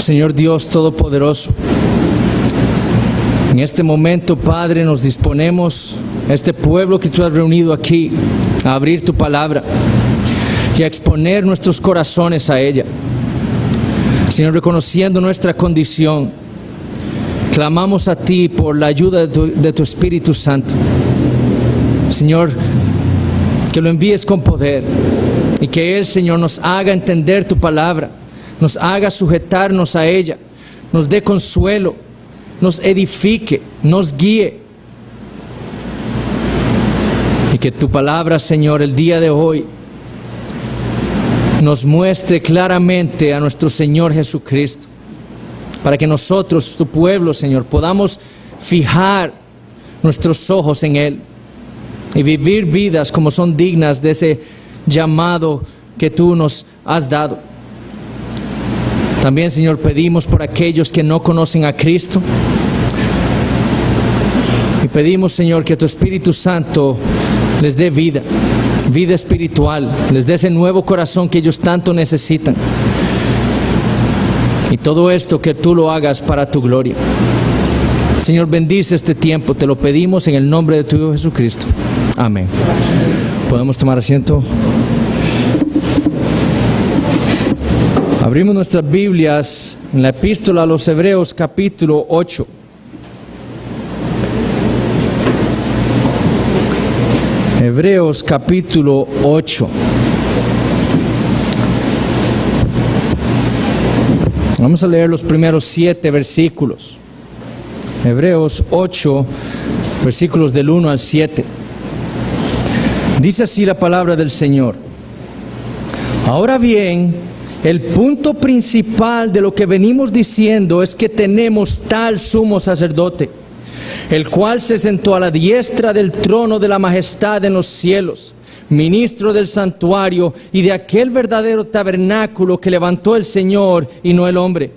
Señor Dios Todopoderoso, en este momento, Padre, nos disponemos, este pueblo que tú has reunido aquí, a abrir tu palabra y a exponer nuestros corazones a ella. Señor, reconociendo nuestra condición, clamamos a ti por la ayuda de tu Espíritu Santo. Señor, que lo envíes con poder y que Él, Señor, nos haga entender tu palabra, nos haga sujetarnos a ella, nos dé consuelo, nos edifique, nos guíe. Y que tu palabra, Señor, el día de hoy nos muestre claramente a nuestro Señor Jesucristo, para que nosotros, tu pueblo, Señor, podamos fijar nuestros ojos en Él y vivir vidas como son dignas de ese llamado que tú nos has dado. También, Señor, pedimos por aquellos que no conocen a Cristo. Y pedimos, Señor, que tu Espíritu Santo les dé vida espiritual, les dé ese nuevo corazón que ellos tanto necesitan. Y todo esto que tú lo hagas para tu gloria. Señor, bendice este tiempo, te lo pedimos en el nombre de tu Hijo Jesucristo. Amén. ¿Podemos tomar asiento? Abrimos nuestras Biblias en la Epístola a los Hebreos, capítulo 8. Hebreos, capítulo 8. Vamos a leer los primeros 7 versículos. Hebreos 8, versículos del 1 al 7. Dice así la palabra del Señor. Ahora bien, el punto principal de lo que venimos diciendo es que tenemos tal sumo sacerdote, el cual se sentó a la diestra del trono de la majestad en los cielos, ministro del santuario y de aquel verdadero tabernáculo que levantó el Señor y no el hombre.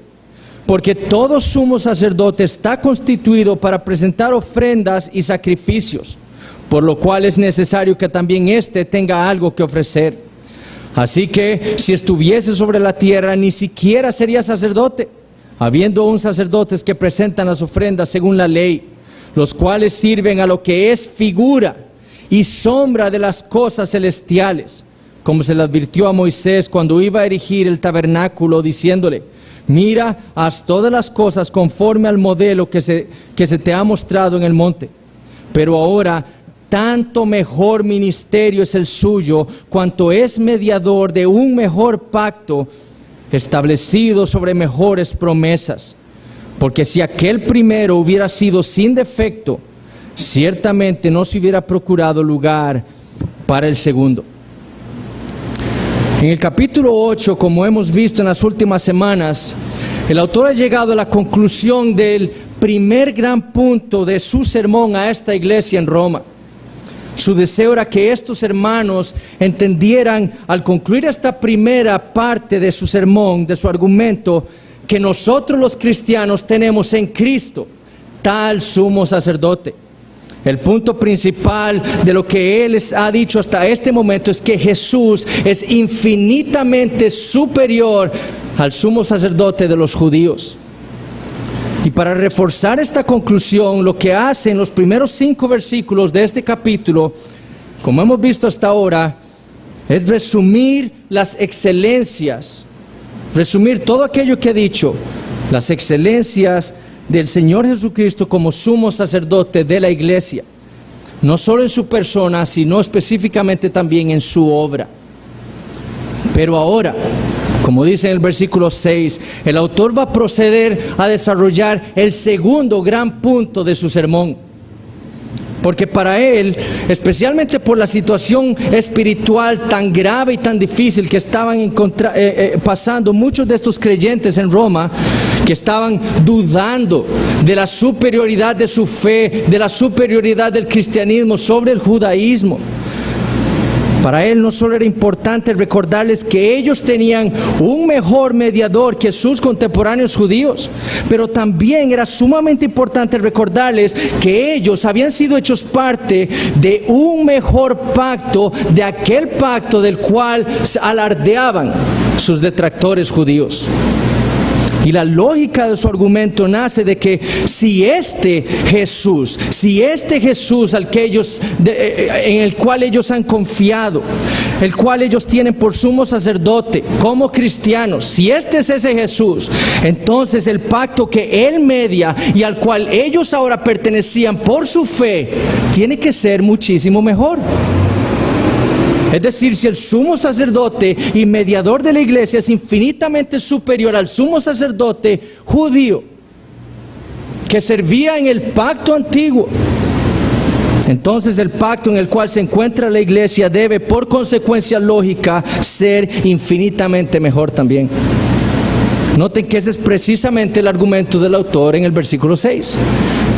Porque todo sumo sacerdote está constituido para presentar ofrendas y sacrificios, por lo cual es necesario que también éste tenga algo que ofrecer. Así que si estuviese sobre la tierra, ni siquiera sería sacerdote, habiendo aún sacerdotes que presentan las ofrendas según la ley, los cuales sirven a lo que es figura y sombra de las cosas celestiales, como se le advirtió a Moisés cuando iba a erigir el tabernáculo, diciéndole: mira, haz todas las cosas conforme al modelo que se te ha mostrado en el monte. Pero ahora, tanto mejor ministerio es el suyo, cuanto es mediador de un mejor pacto, establecido sobre mejores promesas. Porque si aquel primero hubiera sido sin defecto, ciertamente no se hubiera procurado lugar para el segundo. En el capítulo 8, como hemos visto en las últimas semanas, el autor ha llegado a la conclusión del primer gran punto de su sermón a esta iglesia en Roma. Su deseo era que estos hermanos entendieran, al concluir esta primera parte de su sermón, de su argumento, que nosotros los cristianos tenemos en Cristo tal sumo sacerdote. El punto principal de lo que Él les ha dicho hasta este momento es que Jesús es infinitamente superior al sumo sacerdote de los judíos. Y para reforzar esta conclusión, lo que hace en los primeros 5 versículos de este capítulo, como hemos visto hasta ahora, es resumir las excelencias, resumir todo aquello que ha dicho, las excelencias del Señor Jesucristo como sumo sacerdote de la iglesia, no solo en su persona, sino específicamente también en su obra. Pero ahora, como dice en el versículo 6, el autor va a proceder a desarrollar el segundo gran punto de su sermón. Porque para él, especialmente por la situación espiritual tan grave y tan difícil que estaban pasando muchos de estos creyentes en Roma, que estaban dudando de la superioridad de su fe, de la superioridad del cristianismo sobre el judaísmo. Para él no solo era importante recordarles que ellos tenían un mejor mediador que sus contemporáneos judíos, pero también era sumamente importante recordarles que ellos habían sido hechos parte de un mejor pacto, de aquel pacto del cual alardeaban sus detractores judíos. Y la lógica de su argumento nace de que si este Jesús en el cual ellos han confiado, el cual ellos tienen por sumo sacerdote como cristianos, si este es ese Jesús, entonces el pacto que Él media y al cual ellos ahora pertenecían por su fe, tiene que ser muchísimo mejor. Es decir, si el sumo sacerdote y mediador de la iglesia es infinitamente superior al sumo sacerdote judío que servía en el pacto antiguo, entonces el pacto en el cual se encuentra la iglesia debe, por consecuencia lógica, ser infinitamente mejor también. Noten que ese es precisamente el argumento del autor en el versículo 6.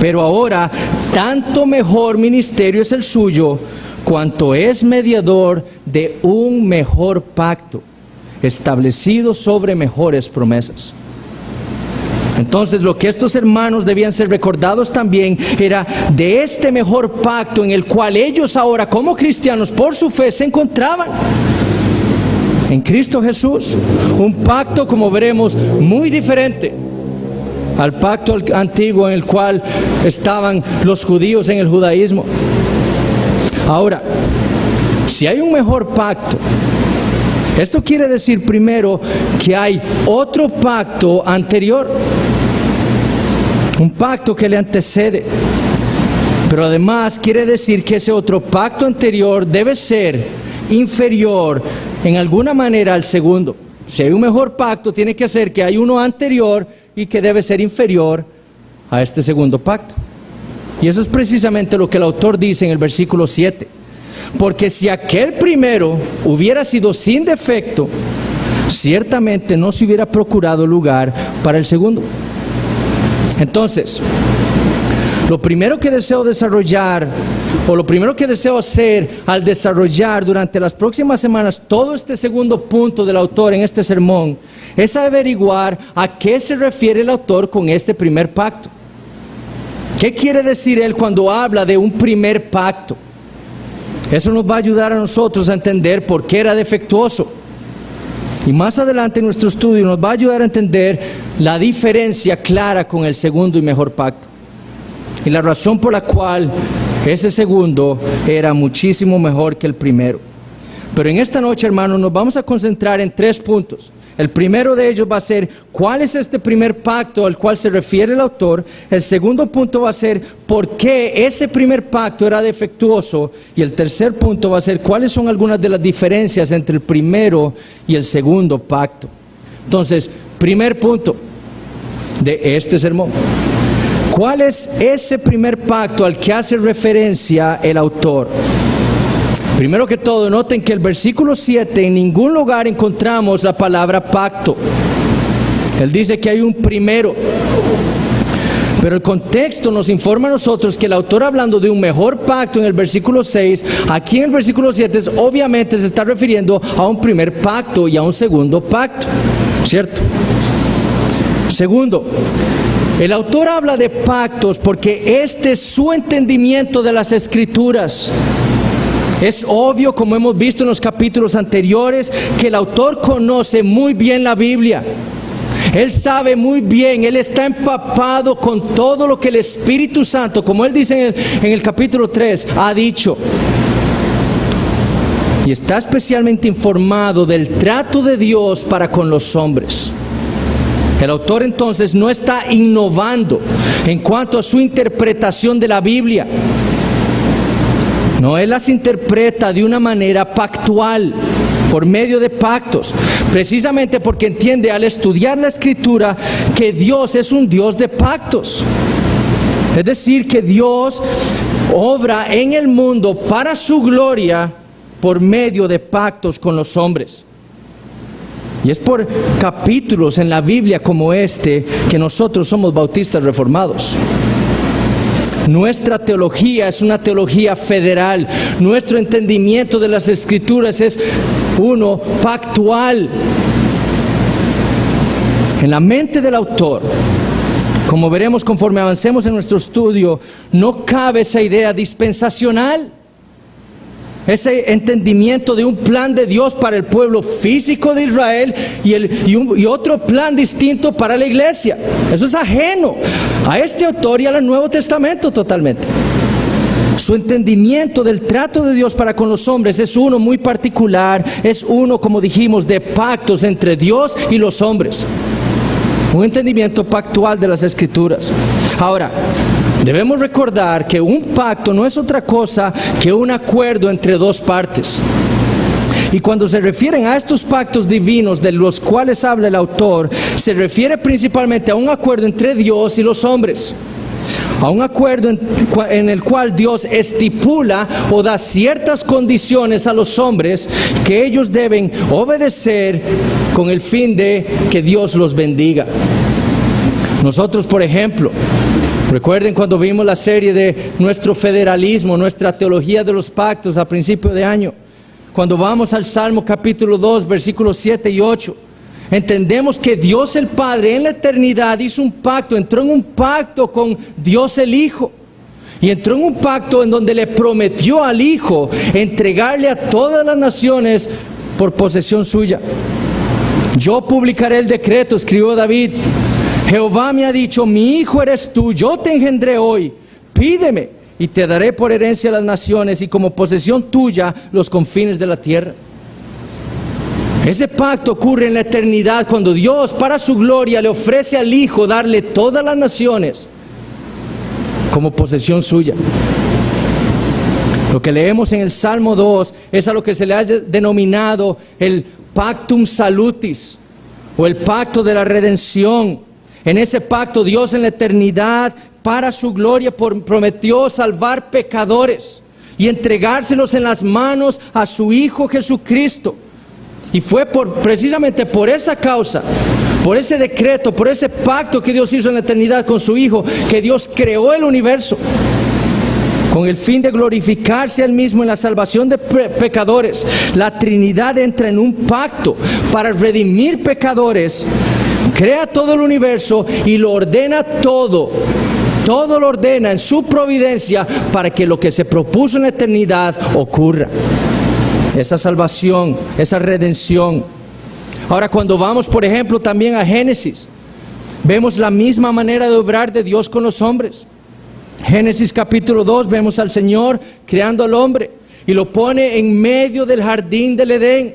Pero ahora, tanto mejor ministerio es el suyo, cuanto es mediador de un mejor pacto, establecido sobre mejores promesas. Entonces, lo que estos hermanos debían ser recordados también era de este mejor pacto en el cual ellos ahora, como cristianos, por su fe, se encontraban en Cristo Jesús. Un pacto, como veremos, muy diferente al pacto antiguo en el cual estaban los judíos en el judaísmo. Ahora, si hay un mejor pacto, esto quiere decir primero que hay otro pacto anterior, un pacto que le antecede, pero además quiere decir que ese otro pacto anterior debe ser inferior en alguna manera al segundo. Si hay un mejor pacto, tiene que ser que hay uno anterior y que debe ser inferior a este segundo pacto. Y eso es precisamente lo que el autor dice en el versículo 7. Porque si aquel primero hubiera sido sin defecto, ciertamente no se hubiera procurado lugar para el segundo. Entonces, lo primero que deseo desarrollar, o lo primero que deseo hacer al desarrollar durante las próximas semanas todo este segundo punto del autor en este sermón, es averiguar a qué se refiere el autor con este primer pacto. ¿Qué quiere decir él cuando habla de un primer pacto? Eso nos va a ayudar a nosotros a entender por qué era defectuoso. Y más adelante en nuestro estudio nos va a ayudar a entender la diferencia clara con el segundo y mejor pacto. Y la razón por la cual ese segundo era muchísimo mejor que el primero. Pero en esta noche, hermanos, nos vamos a concentrar en 3 puntos. El primero de ellos va a ser cuál es este primer pacto al cual se refiere el autor. El segundo punto va a ser por qué ese primer pacto era defectuoso. Y el tercer punto va a ser cuáles son algunas de las diferencias entre el primero y el segundo pacto. Entonces, primer punto de este sermón. ¿Cuál es ese primer pacto al que hace referencia el autor? Primero que todo, noten que el versículo 7 en ningún lugar encontramos la palabra pacto. Él dice que hay un primero. Pero el contexto nos informa a nosotros que el autor, hablando de un mejor pacto en el versículo 6, aquí en el versículo 7 obviamente se está refiriendo a un primer pacto y a un segundo pacto, ¿cierto? Segundo, el autor habla de pactos porque este es su entendimiento de las Escrituras. Es obvio, como hemos visto en los capítulos anteriores, que el autor conoce muy bien la Biblia. Él sabe muy bien, él está empapado con todo lo que el Espíritu Santo, como él dice en el capítulo 3, ha dicho. Y está especialmente informado del trato de Dios para con los hombres. El autor entonces no está innovando en cuanto a su interpretación de la Biblia. No, él las interpreta de una manera pactual, por medio de pactos, precisamente porque entiende al estudiar la Escritura que Dios es un Dios de pactos. Es decir, que Dios obra en el mundo para su gloria por medio de pactos con los hombres. Y es por capítulos en la Biblia como este que nosotros somos bautistas reformados. Nuestra teología es una teología federal. Nuestro entendimiento de las Escrituras es uno pactual. En la mente del autor, como veremos conforme avancemos en nuestro estudio, no cabe esa idea dispensacional. ese entendimiento de un plan de Dios para el pueblo físico de Israel y otro plan distinto para la iglesia. Eso es ajeno a este autor y al Nuevo Testamento totalmente. Su entendimiento del trato de Dios para con los hombres es uno muy particular, es uno, como dijimos, de pactos entre Dios y los hombres. Un entendimiento pactual de las Escrituras. Ahora, debemos recordar que un pacto no es otra cosa que un acuerdo entre dos partes. Y cuando se refieren a estos pactos divinos de los cuales habla el autor, se refiere principalmente a un acuerdo entre Dios y los hombres. A un acuerdo en el cual Dios estipula o da ciertas condiciones a los hombres que ellos deben obedecer con el fin de que Dios los bendiga. Nosotros, por ejemplo, recuerden cuando vimos la serie de nuestro federalismo, nuestra teología de los pactos a principio de año, cuando vamos al Salmo capítulo 2, versículos 7 y 8, entendemos que Dios el Padre en la eternidad hizo un pacto, entró en un pacto con Dios el Hijo. Y entró en un pacto en donde le prometió al Hijo entregarle a todas las naciones por posesión suya. Yo publicaré el decreto, escribió David. Jehová me ha dicho, mi hijo eres tú, yo te engendré hoy. Pídeme y te daré por herencia a las naciones y como posesión tuya los confines de la tierra. Ese pacto ocurre en la eternidad cuando Dios, para su gloria, le ofrece al Hijo darle todas las naciones como posesión suya. Lo que leemos en el Salmo 2 es a lo que se le ha denominado el Pactum Salutis o el pacto de la redención. En ese pacto Dios en la eternidad, para su gloria, prometió salvar pecadores y entregárselos en las manos a su Hijo Jesucristo. Y fue precisamente por esa causa, por ese decreto, por ese pacto que Dios hizo en la eternidad con su Hijo, que Dios creó el universo, con el fin de glorificarse a Él mismo en la salvación de pecadores. La Trinidad entra en un pacto para redimir pecadores, crea todo el universo y lo ordena todo lo ordena en su providencia para que lo que se propuso en la eternidad ocurra. Esa salvación, esa redención. Ahora, cuando vamos, por ejemplo, también a Génesis, vemos la misma manera de obrar de Dios con los hombres. Génesis capítulo 2, vemos al Señor creando al hombre y lo pone en medio del jardín del Edén,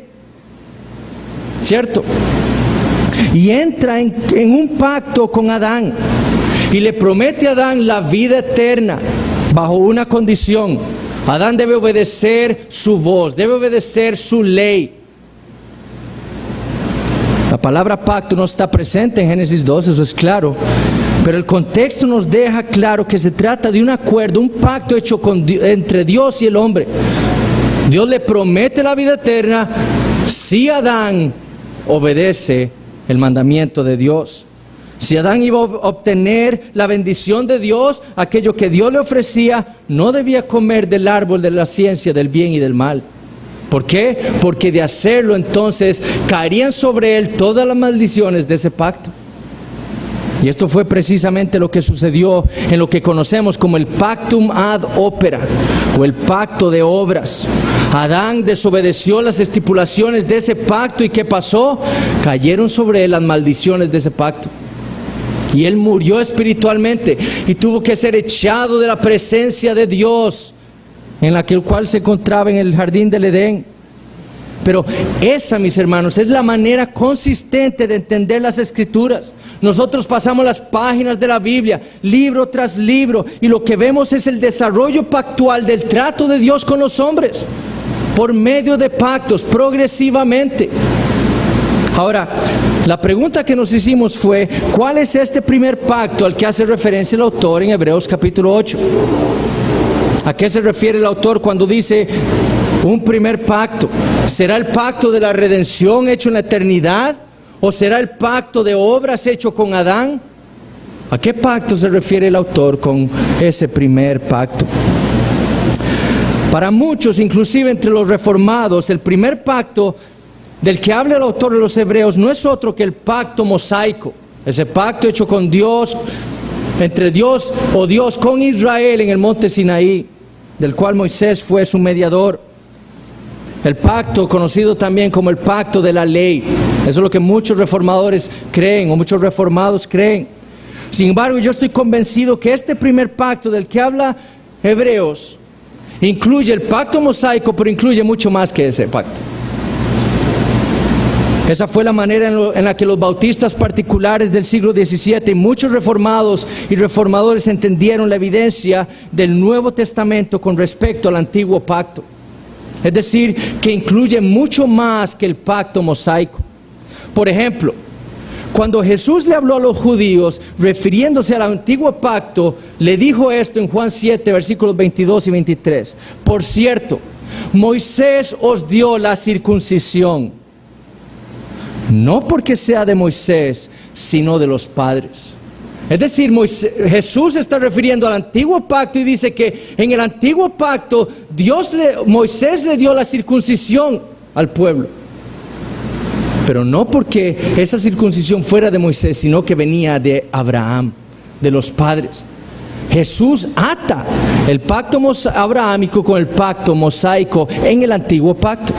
¿cierto? Y entra en un pacto con Adán y le promete a Adán la vida eterna bajo una condición. Adán debe obedecer su voz, debe obedecer su ley. La palabra pacto no está presente en Génesis 2, eso es claro. Pero el contexto nos deja claro que se trata de un acuerdo, un pacto hecho entre Dios y el hombre. Dios le promete la vida eterna si Adán obedece el mandamiento de Dios. Si Adán iba a obtener la bendición de Dios, aquello que Dios le ofrecía, no debía comer del árbol de la ciencia del bien y del mal. ¿Por qué? Porque de hacerlo entonces caerían sobre él todas las maldiciones de ese pacto. Y esto fue precisamente lo que sucedió en lo que conocemos como el Pactum ad opera o el pacto de obras. Adán desobedeció las estipulaciones de ese pacto y ¿qué pasó? Cayeron sobre él las maldiciones de ese pacto. Y él murió espiritualmente y tuvo que ser echado de la presencia de Dios en la cual se encontraba en el jardín del Edén. Pero esa, mis hermanos, es la manera consistente de entender las Escrituras. Nosotros pasamos las páginas de la Biblia, libro tras libro, y lo que vemos es el desarrollo pactual del trato de Dios con los hombres, por medio de pactos, progresivamente. Ahora, la pregunta que nos hicimos fue, ¿cuál es este primer pacto al que hace referencia el autor en Hebreos capítulo 8? ¿A qué se refiere el autor cuando dice un primer pacto? ¿Será el pacto de la redención hecho en la eternidad? ¿O será el pacto de obras hecho con Adán? ¿A qué pacto se refiere el autor con ese primer pacto? Para muchos, inclusive entre los reformados, el primer pacto del que habla el autor de los Hebreos no es otro que el pacto mosaico, ese pacto hecho con Dios, entre Dios o Dios con Israel en el monte Sinaí, del cual Moisés fue su mediador. El pacto, conocido también como el pacto de la ley. Eso es lo que muchos reformadores creen, o muchos reformados creen. Sin embargo, yo estoy convencido que este primer pacto del que habla Hebreos incluye el pacto mosaico, pero incluye mucho más que ese pacto. Esa fue la manera en la que los bautistas particulares del siglo XVII y muchos reformados y reformadores entendieron la evidencia del Nuevo Testamento con respecto al antiguo pacto. Es decir, que incluye mucho más que el pacto mosaico. Por ejemplo, cuando Jesús le habló a los judíos, refiriéndose al antiguo pacto, le dijo esto en Juan 7, versículos 22 y 23. Por cierto, Moisés os dio la circuncisión, no porque sea de Moisés, sino de los padres. Es decir, Jesús está refiriendo al antiguo pacto y dice que en el antiguo pacto Moisés le dio la circuncisión al pueblo. Pero no porque esa circuncisión fuera de Moisés, sino que venía de Abraham, de los padres. Jesús ata el pacto abrahámico con el pacto mosaico en el antiguo pacto.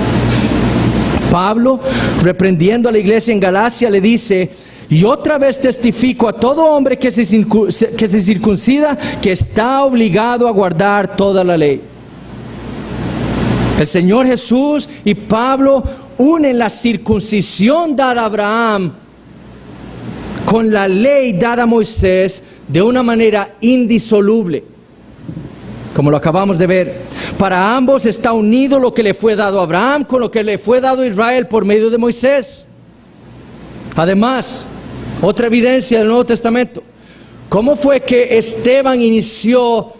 Pablo, reprendiendo a la iglesia en Galacia, le dice: y otra vez testifico a todo hombre que se circuncida que está obligado a guardar toda la ley. El Señor Jesús y Pablo unen la circuncisión dada a Abraham con la ley dada a Moisés de una manera indisoluble, como lo acabamos de ver. Para ambos está unido lo que le fue dado a Abraham con lo que le fue dado a Israel por medio de Moisés. Además, otra evidencia del Nuevo Testamento: ¿cómo fue que Esteban inició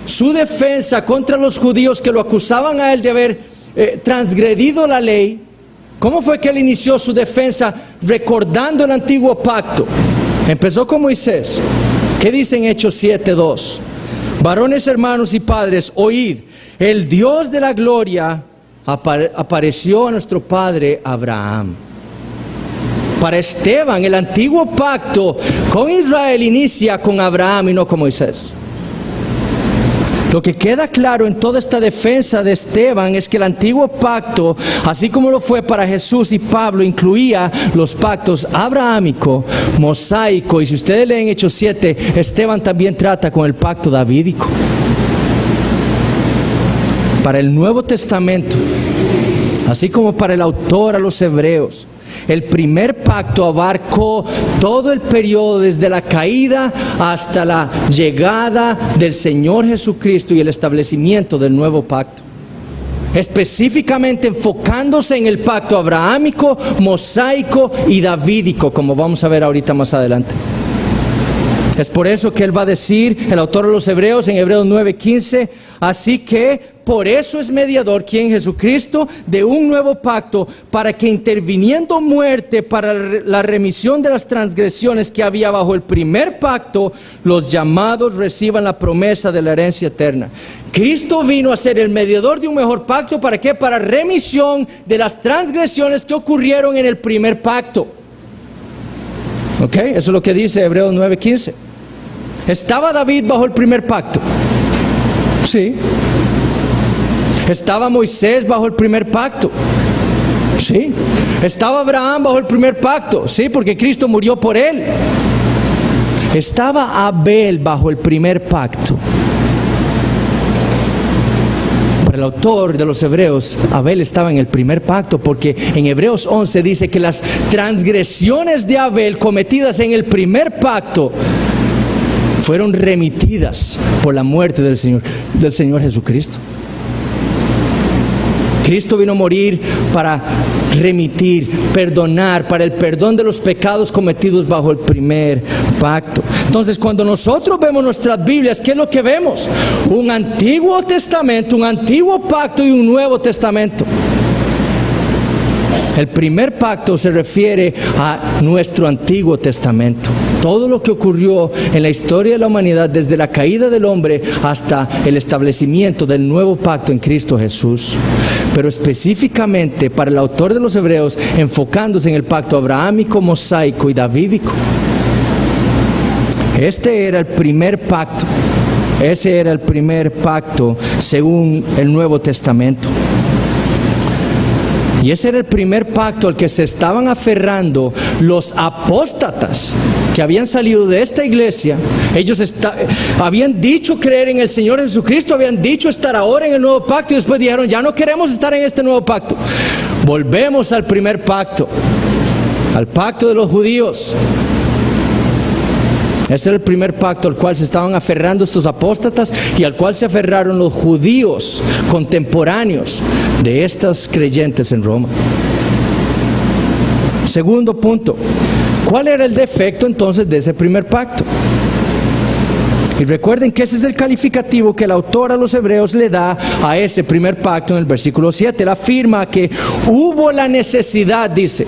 su defensa contra los judíos que lo acusaban a él de haber transgredido la ley? ¿Cómo fue que él inició su defensa recordando el antiguo pacto? Empezó con Moisés. ¿Qué dice en Hechos 7:2? Varones, hermanos y padres, oíd, el Dios de la gloria apareció a nuestro padre Abraham. Para Esteban, el antiguo pacto con Israel inicia con Abraham y no con Moisés. Lo que queda claro en toda esta defensa de Esteban es que el antiguo pacto, así como lo fue para Jesús y Pablo, incluía los pactos abrahámico, mosaico, y si ustedes leen Hechos 7, Esteban también trata con el pacto davídico. Para el Nuevo Testamento, así como para el autor a los Hebreos, el primer pacto abarcó todo el periodo desde la caída hasta la llegada del Señor Jesucristo y el establecimiento del nuevo pacto. Específicamente enfocándose en el pacto abrahámico, mosaico y davídico, como vamos a ver ahorita más adelante. Es por eso que él va a decir, el autor de los Hebreos, en Hebreos 9:15, así que por eso es mediador, ¿quién? Jesucristo, de un nuevo pacto, para que interviniendo muerte para la remisión de las transgresiones que había bajo el primer pacto, los llamados reciban la promesa de la herencia eterna. Cristo vino a ser el mediador de un mejor pacto, ¿para qué? Para remisión de las transgresiones que ocurrieron en el primer pacto. ¿Ok? Eso es lo que dice Hebreos 9:15. ¿Estaba David bajo el primer pacto? Sí. ¿Estaba Moisés bajo el primer pacto? Sí. ¿Estaba Abraham bajo el primer pacto? Sí, porque Cristo murió por él. ¿Estaba Abel bajo el primer pacto? Para el autor de los Hebreos, Abel estaba en el primer pacto, porque en Hebreos 11 dice que las transgresiones de Abel cometidas en el primer pacto fueron remitidas por la muerte del Señor Jesucristo. Cristo vino a morir para remitir, perdonar, para el perdón de los pecados cometidos bajo el primer pacto. Entonces, cuando nosotros vemos nuestras Biblias, ¿qué es lo que vemos? Un Antiguo Testamento, un Antiguo Pacto y un Nuevo Testamento. El primer pacto se refiere a nuestro Antiguo Testamento. Todo lo que ocurrió en la historia de la humanidad desde la caída del hombre hasta el establecimiento del nuevo pacto en Cristo Jesús. Pero específicamente para el autor de los Hebreos, enfocándose en el pacto abrahámico, mosaico y davídico. Este era el primer pacto. Ese era el primer pacto según el Nuevo Testamento. Y ese era el primer pacto al que se estaban aferrando los apóstatas que habían salido de esta iglesia. Ellos habían dicho creer en el Señor Jesucristo, habían dicho estar ahora en el nuevo pacto y después dijeron, ya no queremos estar en este nuevo pacto. Volvemos al primer pacto, al pacto de los judíos. Ese era el primer pacto al cual se estaban aferrando estos apóstatas y al cual se aferraron los judíos contemporáneos de estos creyentes en Roma. Segundo punto, ¿cuál era el defecto entonces de ese primer pacto? Y recuerden que ese es el calificativo que el autor a los hebreos le da a ese primer pacto en el versículo 7. Él afirma que hubo la necesidad, dice,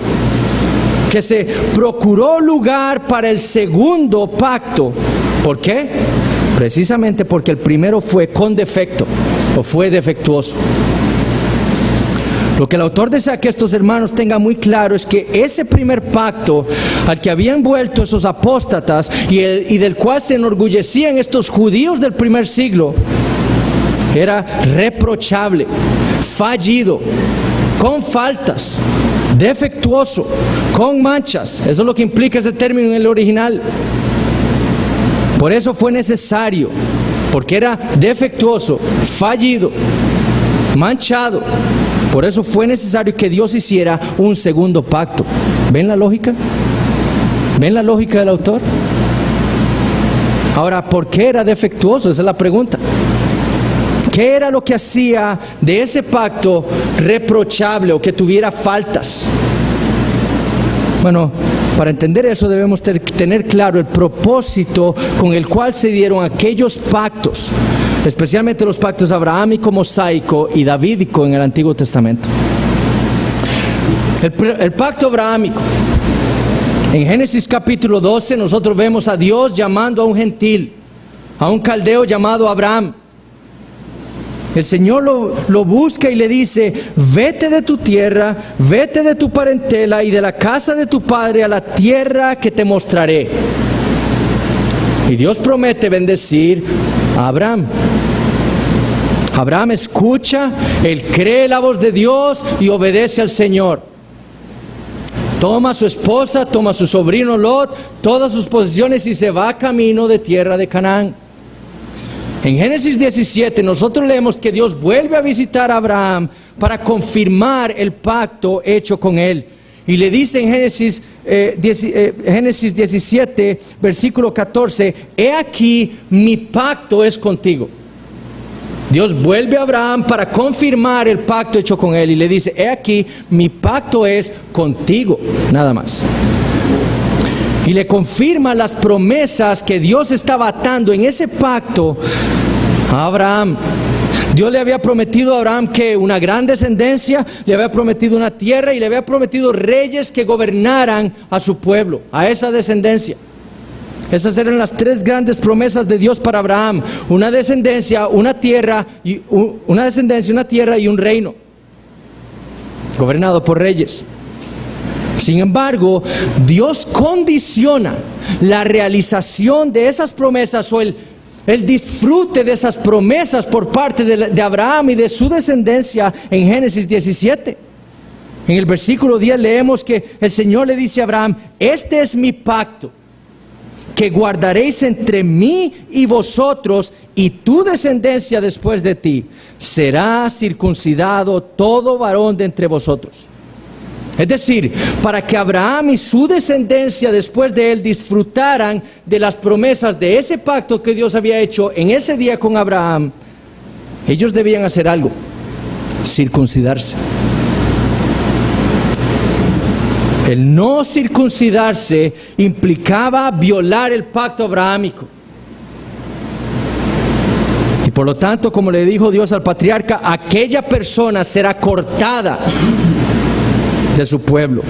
que se procuró lugar para el segundo pacto. ¿Por qué? Precisamente porque el primero fue con defecto o fue defectuoso. Lo que el autor desea que estos hermanos tengan muy claro es que ese primer pacto al que habían vuelto esos apóstatas y del cual se enorgullecían estos judíos del primer siglo era reprochable, fallido, con faltas, defectuoso, con manchas. Eso es lo que implica ese término en el original. Por eso fue necesario, porque era defectuoso, fallido, manchado. Por eso fue necesario que Dios hiciera un segundo pacto. ¿Ven la lógica? ¿Ven la lógica del autor? Ahora, ¿por qué era defectuoso? Esa es la pregunta. ¿Qué era lo que hacía de ese pacto reprochable o que tuviera faltas? Bueno, para entender eso debemos tener claro el propósito con el cual se dieron aquellos pactos, especialmente los pactos abrahámico, mosaico y davídico en el Antiguo Testamento. El pacto abrahámico. En Génesis capítulo 12 nosotros vemos a Dios llamando a un gentil, a un caldeo llamado Abraham. El Señor lo busca y le dice, vete de tu tierra, vete de tu parentela y de la casa de tu padre a la tierra que te mostraré. Y Dios promete bendecir a Abraham. Abraham escucha, él cree la voz de Dios y obedece al Señor. Toma a su esposa, toma a su sobrino Lot, todas sus posesiones y se va camino de tierra de Canaán. En Génesis 17 nosotros leemos que Dios vuelve a visitar a Abraham para confirmar el pacto hecho con él. Y le dice en Génesis 17, versículo 14, he aquí mi pacto es contigo. Dios vuelve a Abraham para confirmar el pacto hecho con él y le dice, he aquí mi pacto es contigo, nada más. Y le confirma las promesas que Dios estaba atando en ese pacto a Abraham. Dios le había prometido a Abraham que una gran descendencia, le había prometido una tierra y le había prometido reyes que gobernaran a su pueblo, a esa descendencia. Esas eran las tres grandes promesas de Dios para Abraham: una descendencia, una tierra y un reino gobernado por reyes. Sin embargo, Dios condiciona la realización de esas promesas o el disfrute de esas promesas por parte de Abraham y de su descendencia en Génesis 17. En el versículo 10 leemos que el Señor le dice a Abraham, este es mi pacto que guardaréis entre mí y vosotros y tu descendencia después de ti. Será circuncidado todo varón de entre vosotros. Es decir, para que Abraham y su descendencia después de él disfrutaran de las promesas de ese pacto que Dios había hecho en ese día con Abraham, ellos debían hacer algo: circuncidarse. El no circuncidarse implicaba violar el pacto abrahámico. Y por lo tanto, como le dijo Dios al patriarca, aquella persona será cortada de su pueblo.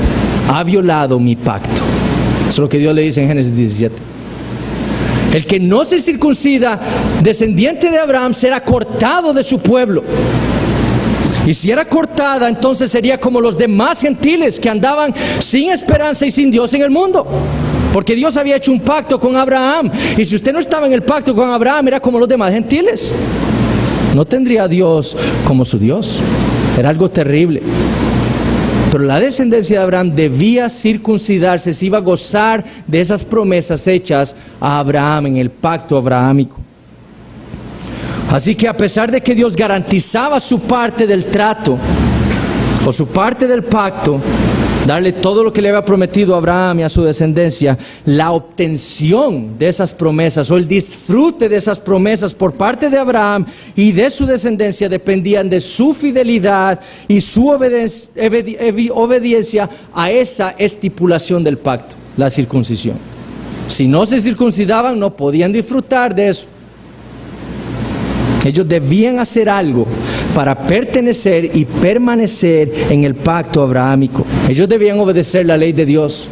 Ha violado mi pacto. Eso es lo que Dios le dice en Génesis 17. El que no se circuncida, descendiente de Abraham, será cortado de su pueblo. Y si era cortada, entonces sería como los demás gentiles que andaban sin esperanza y sin Dios en el mundo. Porque Dios había hecho un pacto con Abraham. Y si usted no estaba en el pacto con Abraham, era como los demás gentiles. No tendría a Dios como su Dios. Era algo terrible. Pero la descendencia de Abraham debía circuncidarse, se iba a gozar de esas promesas hechas a Abraham en el pacto abrahámico. Así que a pesar de que Dios garantizaba su parte del trato, o su parte del pacto, darle todo lo que le había prometido a Abraham y a su descendencia, la obtención de esas promesas o el disfrute de esas promesas por parte de Abraham y de su descendencia dependían de su fidelidad y su obediencia a esa estipulación del pacto, la circuncisión. Si no se circuncidaban, no podían disfrutar de eso. Ellos debían hacer algo para pertenecer y permanecer en el pacto abrahámico. Ellos debían obedecer la ley de Dios.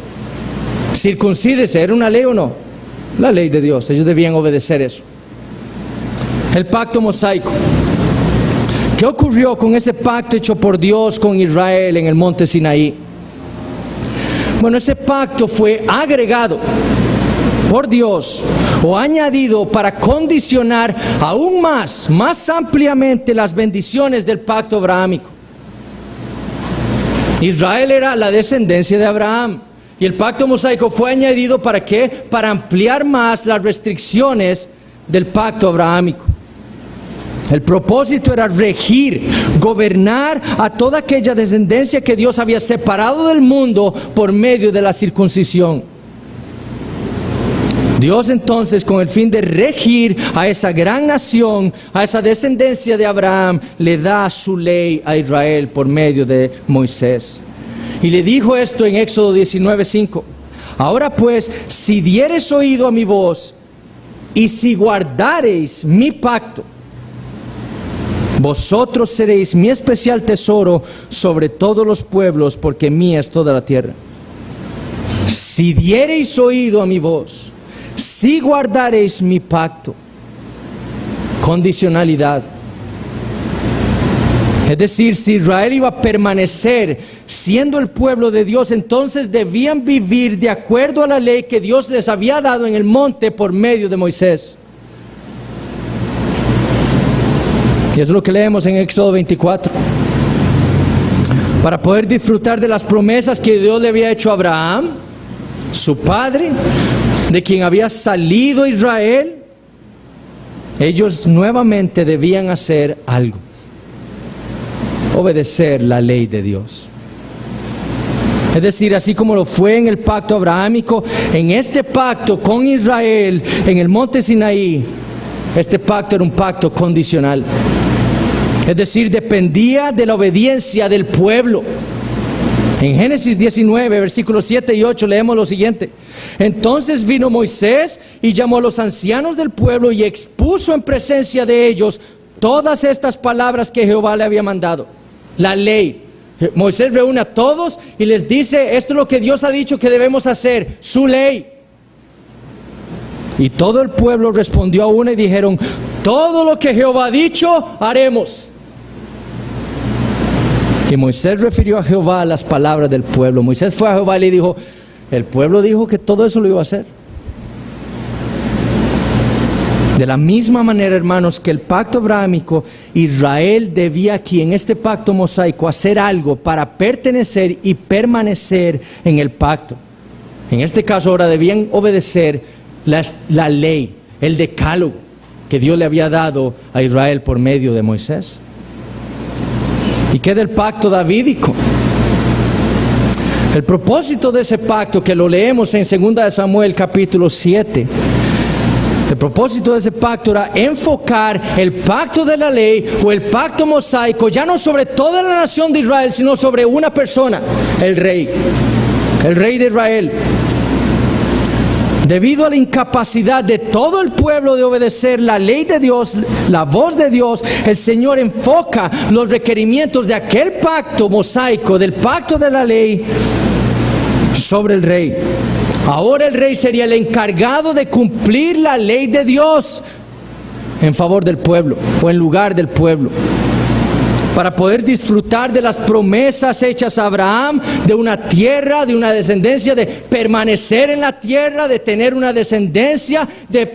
Circuncídese, ¿era una ley o no? La ley de Dios, ellos debían obedecer eso. El pacto mosaico. ¿Qué ocurrió con ese pacto hecho por Dios con Israel en el monte Sinaí? Bueno, ese pacto fue agregado por Dios o añadido para condicionar aún más ampliamente las bendiciones del pacto abrahámico. Israel era la descendencia de Abraham y el pacto mosaico fue añadido ¿para qué? Para ampliar más las restricciones del pacto abrahámico. El propósito era regir, gobernar a toda aquella descendencia que Dios había separado del mundo por medio de la circuncisión. Dios entonces, con el fin de regir a esa gran nación, a esa descendencia de Abraham, le da su ley a Israel por medio de Moisés. Y le dijo esto en Éxodo 19:5. Ahora pues, si diereis oído a mi voz, y si guardareis mi pacto, vosotros seréis mi especial tesoro sobre todos los pueblos, porque mía es toda la tierra. Si diereis oído a mi voz, si guardareis mi pacto. Condicionalidad. Es decir, si Israel iba a permanecer siendo el pueblo de Dios, entonces debían vivir de acuerdo a la ley que Dios les había dado en el monte por medio de Moisés. Y eso es lo que leemos en Éxodo 24. Para poder disfrutar de las promesas que Dios le había hecho a Abraham, su padre, de quien había salido Israel, ellos nuevamente debían hacer algo: obedecer la ley de Dios. Es decir, así como lo fue en el pacto abrahámico, en este pacto con Israel, en el monte Sinaí, este pacto era un pacto condicional. Es decir, dependía de la obediencia del pueblo. En Génesis 19, versículos 7 y 8 leemos lo siguiente. Entonces vino Moisés y llamó a los ancianos del pueblo y expuso en presencia de ellos todas estas palabras que Jehová le había mandado. La ley. Moisés reúne a todos y les dice: esto es lo que Dios ha dicho que debemos hacer, su ley. Y todo el pueblo respondió a una y dijeron: todo lo que Jehová ha dicho, haremos. Y Moisés refirió a Jehová las palabras del pueblo. Moisés fue a Jehová y le dijo: el pueblo dijo que todo eso lo iba a hacer. De la misma manera, hermanos, que el pacto abrahámico, Israel debía aquí en este pacto mosaico hacer algo para pertenecer y permanecer en el pacto. En este caso ahora debían obedecer la ley, el decálogo que Dios le había dado a Israel por medio de Moisés. ¿Y qué del pacto davídico? El propósito de ese pacto, que lo leemos en 2 Samuel capítulo 7, el propósito de ese pacto era enfocar el pacto de la ley o el pacto mosaico ya no sobre toda la nación de Israel, sino sobre una persona, el rey de Israel. Debido a la incapacidad de todo el pueblo de obedecer la ley de Dios, la voz de Dios, el Señor enfoca los requerimientos de aquel pacto mosaico, del pacto de la ley, sobre el rey. Ahora el rey sería el encargado de cumplir la ley de Dios en favor del pueblo o en lugar del pueblo, para poder disfrutar de las promesas hechas a Abraham, de una tierra, de una descendencia, de permanecer en la tierra, de tener una descendencia, de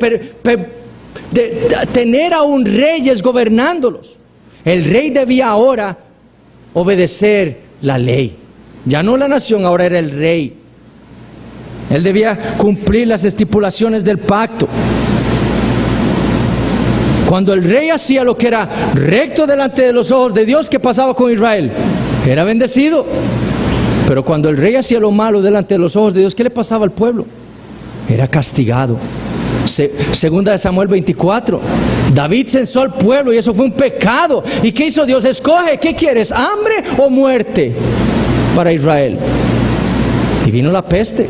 tener aún reyes gobernándolos. El rey debía ahora obedecer la ley. Ya no la nación, ahora era el rey. Él debía cumplir las estipulaciones del pacto. Cuando el rey hacía lo que era recto delante de los ojos de Dios, ¿qué pasaba con Israel? Era bendecido. Pero cuando el rey hacía lo malo delante de los ojos de Dios, ¿qué le pasaba al pueblo? Era castigado. Segunda de Samuel 24. David censó al pueblo y eso fue un pecado. ¿Y qué hizo Dios? Escoge, ¿qué quieres? ¿Hambre o muerte para Israel? Y vino la peste.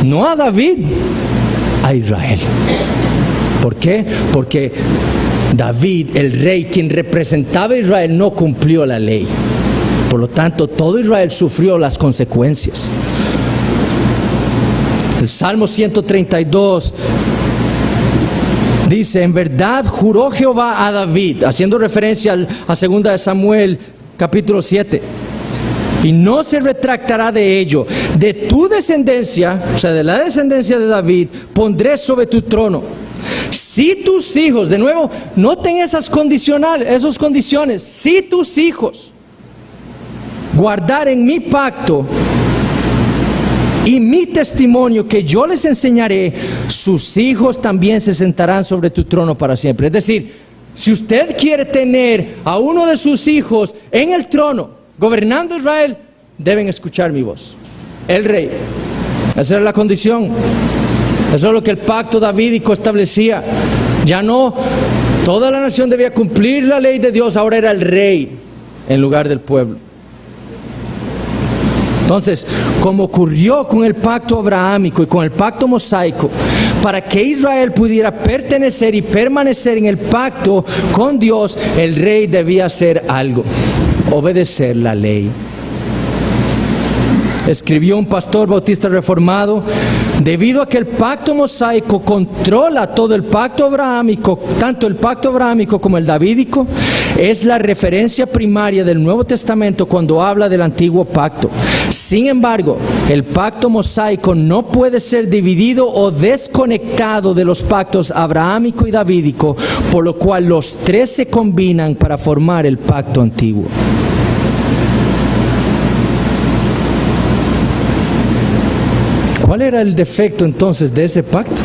No a David, a Israel. ¿Por qué? Porque David, el rey, quien representaba a Israel, no cumplió la ley. Por lo tanto, todo Israel sufrió las consecuencias. El Salmo 132 dice: en verdad juró Jehová a David, haciendo referencia a 2 de Samuel capítulo 7, y no se retractará de ello. De tu descendencia, o sea, de la descendencia de David, pondré sobre tu trono. Si tus hijos, de nuevo, noten esas condiciones, si tus hijos guardaren mi pacto y mi testimonio que yo les enseñaré, sus hijos también se sentarán sobre tu trono para siempre. Es decir, si usted quiere tener a uno de sus hijos en el trono, gobernando Israel, deben escuchar mi voz. El rey. Esa era la condición. Eso es lo que el pacto davídico establecía. Ya no toda la nación debía cumplir la ley de Dios, ahora era el rey en lugar del pueblo. Entonces, como ocurrió con el pacto abrahámico y con el pacto mosaico, para que Israel pudiera pertenecer y permanecer en el pacto con Dios, el rey debía hacer algo: obedecer la ley. Escribió un pastor bautista reformado: debido a que el pacto mosaico controla todo el pacto abrahámico, tanto el pacto abrahámico como el davídico, es la referencia primaria del Nuevo Testamento cuando habla del antiguo pacto. Sin embargo, el pacto mosaico no puede ser dividido o desconectado de los pactos abrahámico y davídico, por lo cual los tres se combinan para formar el pacto antiguo. ¿Cuál era el defecto entonces de ese pacto?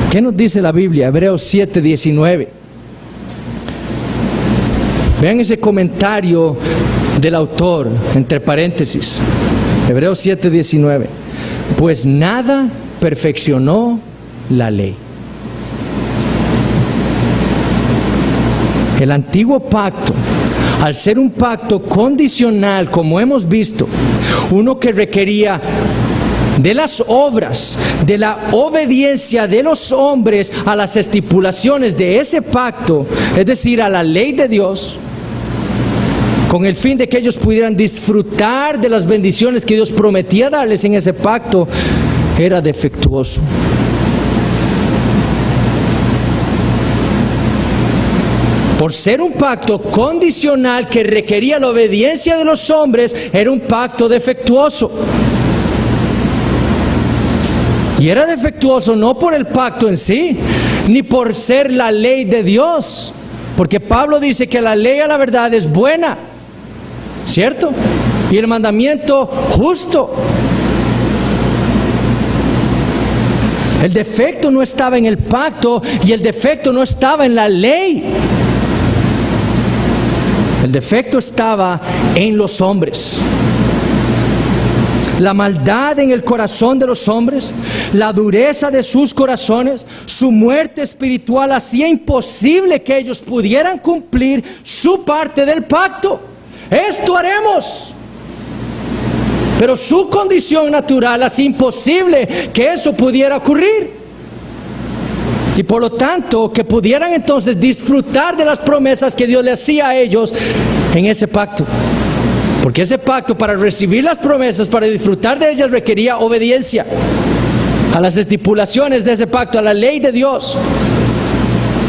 ¿Qué nos dice la Biblia? Hebreos 7:19. Vean ese comentario del autor, entre paréntesis. Hebreos 7:19. Pues nada perfeccionó la ley. El antiguo pacto, al ser un pacto condicional, como hemos visto, uno que requería de las obras, de la obediencia de los hombres a las estipulaciones de ese pacto, es decir, a la ley de Dios, con el fin de que ellos pudieran disfrutar de las bendiciones que Dios prometía darles en ese pacto, era defectuoso. Por ser un pacto condicional que requería la obediencia de los hombres, era un pacto defectuoso. Y era defectuoso no por el pacto en sí, ni por ser la ley de Dios. Porque Pablo dice que la ley a la verdad es buena, ¿cierto? Y el mandamiento justo. El defecto no estaba en el pacto y el defecto no estaba en la ley. El defecto estaba en los hombres. La maldad en el corazón de los hombres, la dureza de sus corazones, su muerte espiritual hacía imposible que ellos pudieran cumplir su parte del pacto. Esto haremos. Pero su condición natural hacía imposible que eso pudiera ocurrir. Y por lo tanto, que pudieran entonces disfrutar de las promesas que Dios le hacía a ellos en ese pacto. Porque ese pacto, para recibir las promesas, para disfrutar de ellas, requería obediencia a las estipulaciones de ese pacto, a la ley de Dios.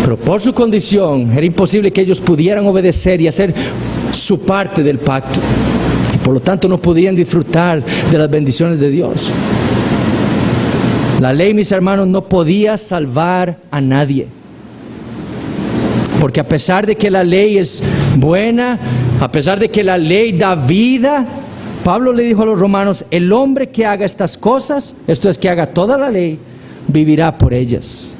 Pero por su condición, era imposible que ellos pudieran obedecer y hacer su parte del pacto. Y por lo tanto, no podían disfrutar de las bendiciones de Dios. La ley, mis hermanos, no podía salvar a nadie. Porque a pesar de que la ley es buena, a pesar de que la ley da vida, Pablo le dijo a los romanos, el hombre que haga estas cosas, esto es que haga toda la ley, vivirá por ellas.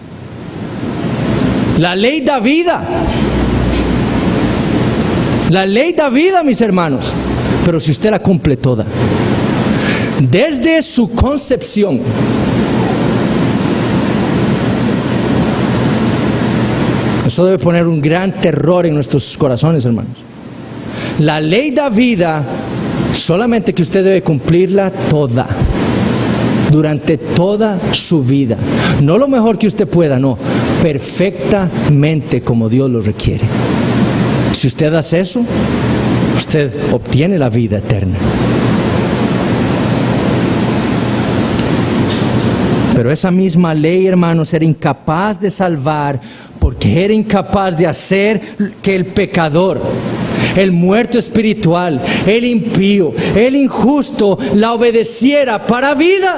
La ley da vida. La ley da vida, mis hermanos, pero si usted la cumple toda, desde su concepción, eso debe poner un gran terror en nuestros corazones, hermanos. La ley da vida, solamente que usted debe cumplirla toda, durante toda su vida. No lo mejor que usted pueda, no, perfectamente como Dios lo requiere. Si usted hace eso, usted obtiene la vida eterna. Pero esa misma ley, hermanos, era incapaz de salvar, porque era incapaz de hacer que el pecador, el muerto espiritual, el impío, el injusto, la obedeciera para vida.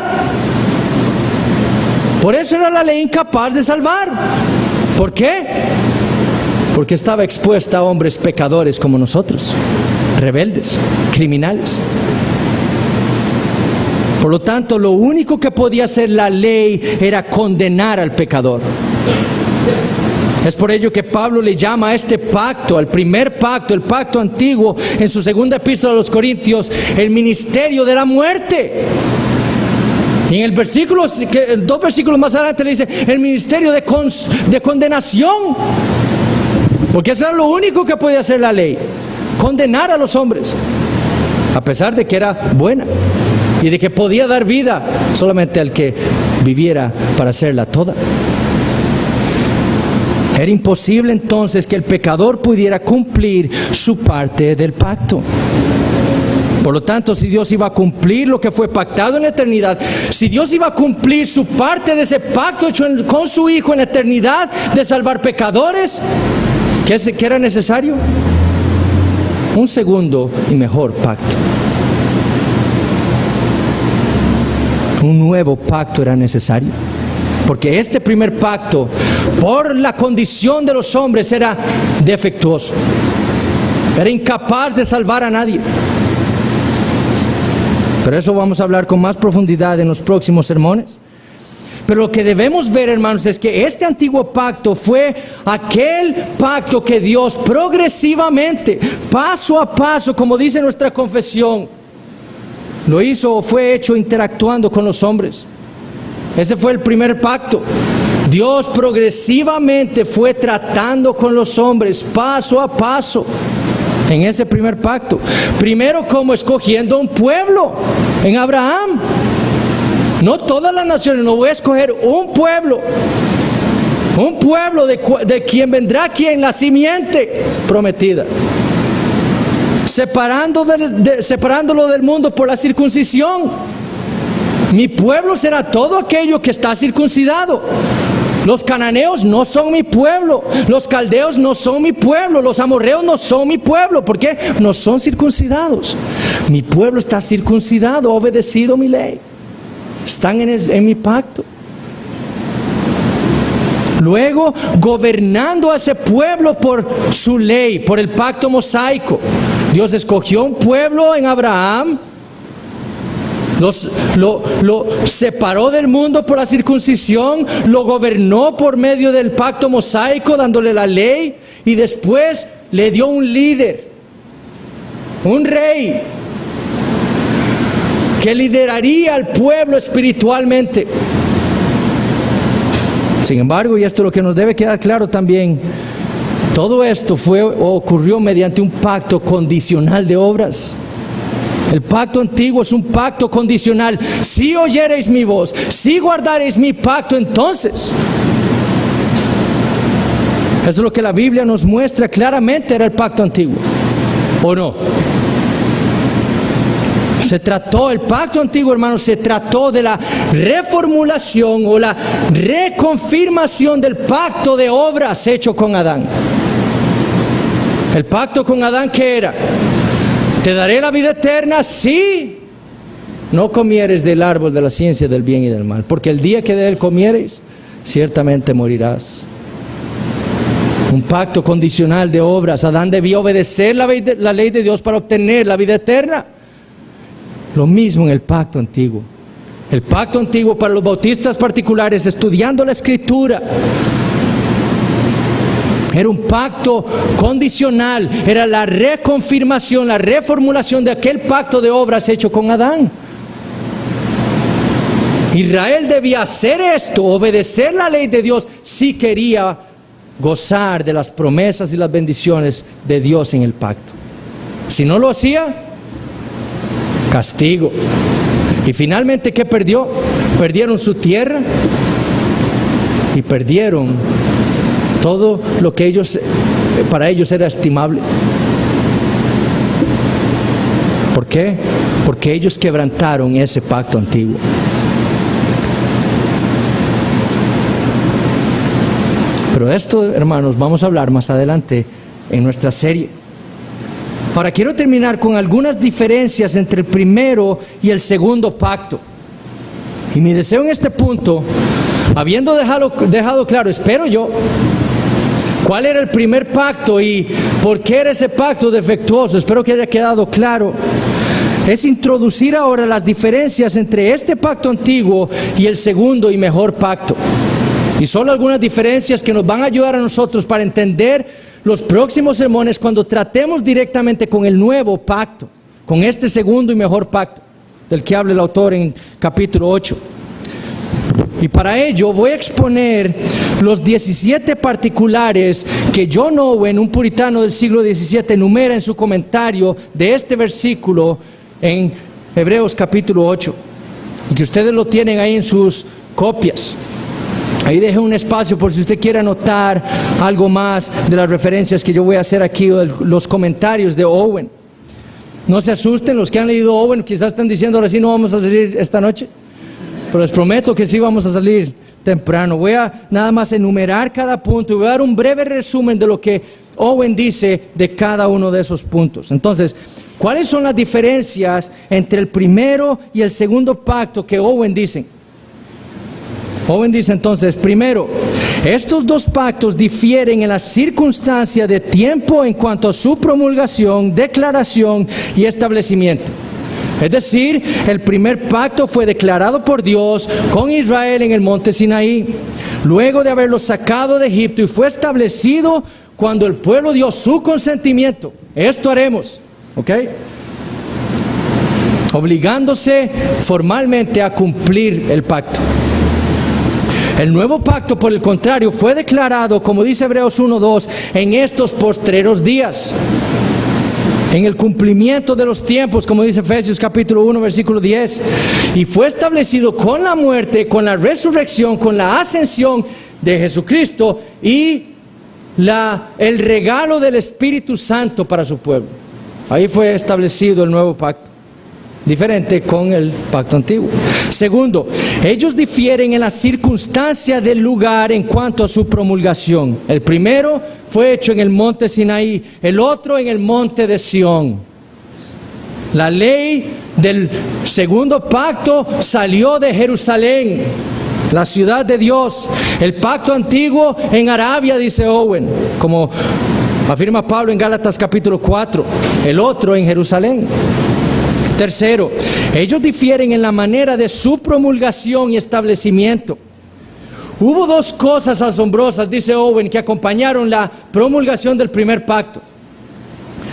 Por eso era la ley incapaz de salvar. ¿Por qué? Porque estaba expuesta a hombres pecadores como nosotros, rebeldes, criminales. Por lo tanto, lo único que podía hacer la ley era condenar al pecador. Es por ello que Pablo le llama a este pacto, al primer pacto, el pacto antiguo, en su segunda epístola a los Corintios, el ministerio de la muerte. Y en el versículo, dos versículos más adelante le dice, el ministerio de condenación. Porque eso era lo único que podía hacer la ley, condenar a los hombres, a pesar de que era buena y de que podía dar vida solamente al que viviera para hacerla toda. Era imposible entonces que el pecador pudiera cumplir su parte del pacto. Por lo tanto, si Dios iba a cumplir lo que fue pactado en la eternidad, si Dios iba a cumplir su parte de ese pacto hecho con su Hijo en la eternidad de salvar pecadores, ¿qué era necesario? Un segundo y mejor pacto. Un nuevo pacto era necesario. Porque este primer pacto, por la condición de los hombres, era defectuoso. Era incapaz de salvar a nadie. Pero eso vamos a hablar con más profundidad en los próximos sermones. Pero lo que debemos ver, hermanos, es que este antiguo pacto fue aquel pacto que Dios progresivamente, paso a paso, como dice nuestra confesión, lo hizo o fue hecho interactuando con los hombres. Ese fue el primer pacto. Dios progresivamente fue tratando con los hombres paso a paso en ese primer pacto. Primero como escogiendo un pueblo en Abraham. No todas las naciones, no voy a escoger un pueblo de quien vendrá quien, la simiente prometida. Separándolo del mundo por la circuncisión. Mi pueblo será todo aquello que está circuncidado. Los cananeos no son mi pueblo, los caldeos no son mi pueblo, los amorreos no son mi pueblo. ¿Por qué? No son circuncidados. Mi pueblo está circuncidado, ha obedecido mi ley. Están en mi pacto. Luego, gobernando a ese pueblo por su ley, por el pacto mosaico. Dios escogió un pueblo en Abraham, lo separó del mundo por la circuncisión, lo gobernó por medio del pacto mosaico, dándole la ley, y después le dio un líder, un rey, que lideraría al pueblo espiritualmente. Sin embargo, y esto es lo que nos debe quedar claro también, todo esto ocurrió mediante un pacto condicional de obras. El pacto antiguo es un pacto condicional. Si oyereis mi voz, si guardareis mi pacto, entonces. Eso es lo que la Biblia nos muestra claramente, era el pacto antiguo. ¿O no? El pacto antiguo, hermanos, se trató de la reformulación o la reconfirmación del pacto de obras hecho con Adán. El pacto con Adán, ¿qué era? Te daré la vida eterna si no comieres del árbol de la ciencia del bien y del mal, porque el día que de él comieres, ciertamente morirás. Un pacto condicional de obras. Adán debía obedecer la ley de Dios para obtener la vida eterna. Lo mismo en el pacto antiguo. El pacto antiguo para los bautistas particulares, estudiando la Escritura, era un pacto condicional, era la reconfirmación, la reformulación de aquel pacto de obras hecho con Adán. Israel debía hacer esto, obedecer la ley de Dios, si quería gozar de las promesas y las bendiciones de Dios en el pacto. Si no lo hacía, castigo. Y finalmente, ¿qué perdió? Perdieron su tierra y perdieron todo lo que para ellos era estimable. ¿Por qué? Porque ellos quebrantaron ese pacto antiguo. Pero de esto, hermanos, vamos a hablar más adelante en nuestra serie. Ahora quiero terminar con algunas diferencias entre el primero y el segundo pacto. Y mi deseo en este punto, habiendo dejado claro, espero yo, cuál era el primer pacto y por qué era ese pacto defectuoso, espero que haya quedado claro, es introducir ahora las diferencias entre este pacto antiguo y el segundo y mejor pacto. Y solo algunas diferencias que nos van a ayudar a nosotros para entender los próximos sermones cuando tratemos directamente con el nuevo pacto, con este segundo y mejor pacto del que habla el autor en capítulo 8. Y para ello voy a exponer los 17 particulares que John Owen, un puritano del siglo XVII, enumera en su comentario de este versículo en Hebreos capítulo 8, y que ustedes lo tienen ahí en sus copias. Ahí deje un espacio por si usted quiere anotar algo más de las referencias que yo voy a hacer aquí, o de los comentarios de Owen. No se asusten los que han leído Owen, quizás están diciendo ahora sí no vamos a salir esta noche, pero les prometo que sí vamos a salir temprano. Voy a nada más enumerar cada punto y voy a dar un breve resumen de lo que Owen dice de cada uno de esos puntos. Entonces, ¿cuáles son las diferencias entre el primero y el segundo pacto que Owen dice? Owen dice entonces, primero, estos dos pactos difieren en la circunstancia de tiempo en cuanto a su promulgación, declaración y establecimiento. Es decir, el primer pacto fue declarado por Dios con Israel en el monte Sinaí, luego de haberlo sacado de Egipto, y fue establecido cuando el pueblo dio su consentimiento. Esto haremos, ¿ok? Obligándose formalmente a cumplir el pacto. El nuevo pacto, por el contrario, fue declarado, como dice Hebreos 1:2, en estos postreros días, en el cumplimiento de los tiempos, como dice Efesios capítulo 1, versículo 10, y fue establecido con la muerte, con la resurrección, con la ascensión de Jesucristo y el regalo del Espíritu Santo para su pueblo. Ahí fue establecido el nuevo pacto, diferente con el pacto antiguo. Segundo, ellos difieren en la circunstancia del lugar en cuanto a su promulgación. El primero fue hecho en el monte Sinaí, el otro en el monte de Sión. La ley del segundo pacto salió de Jerusalén, la ciudad de Dios. El pacto antiguo en Arabia, dice Owen, como afirma Pablo en Gálatas capítulo 4, el otro en Jerusalén. Tercero, ellos difieren en la manera de su promulgación y establecimiento. Hubo dos cosas asombrosas, dice Owen, que acompañaron la promulgación del primer pacto.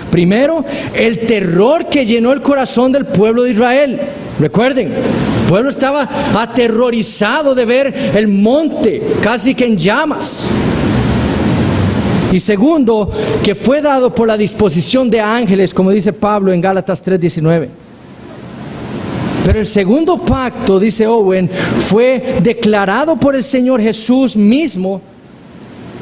Primero, el terror que llenó el corazón del pueblo de Israel. Recuerden, el pueblo estaba aterrorizado de ver el monte casi que en llamas. Y segundo, que fue dado por la disposición de ángeles, como dice Pablo en Gálatas 3:19. Pero el segundo pacto, dice Owen, fue declarado por el Señor Jesús mismo.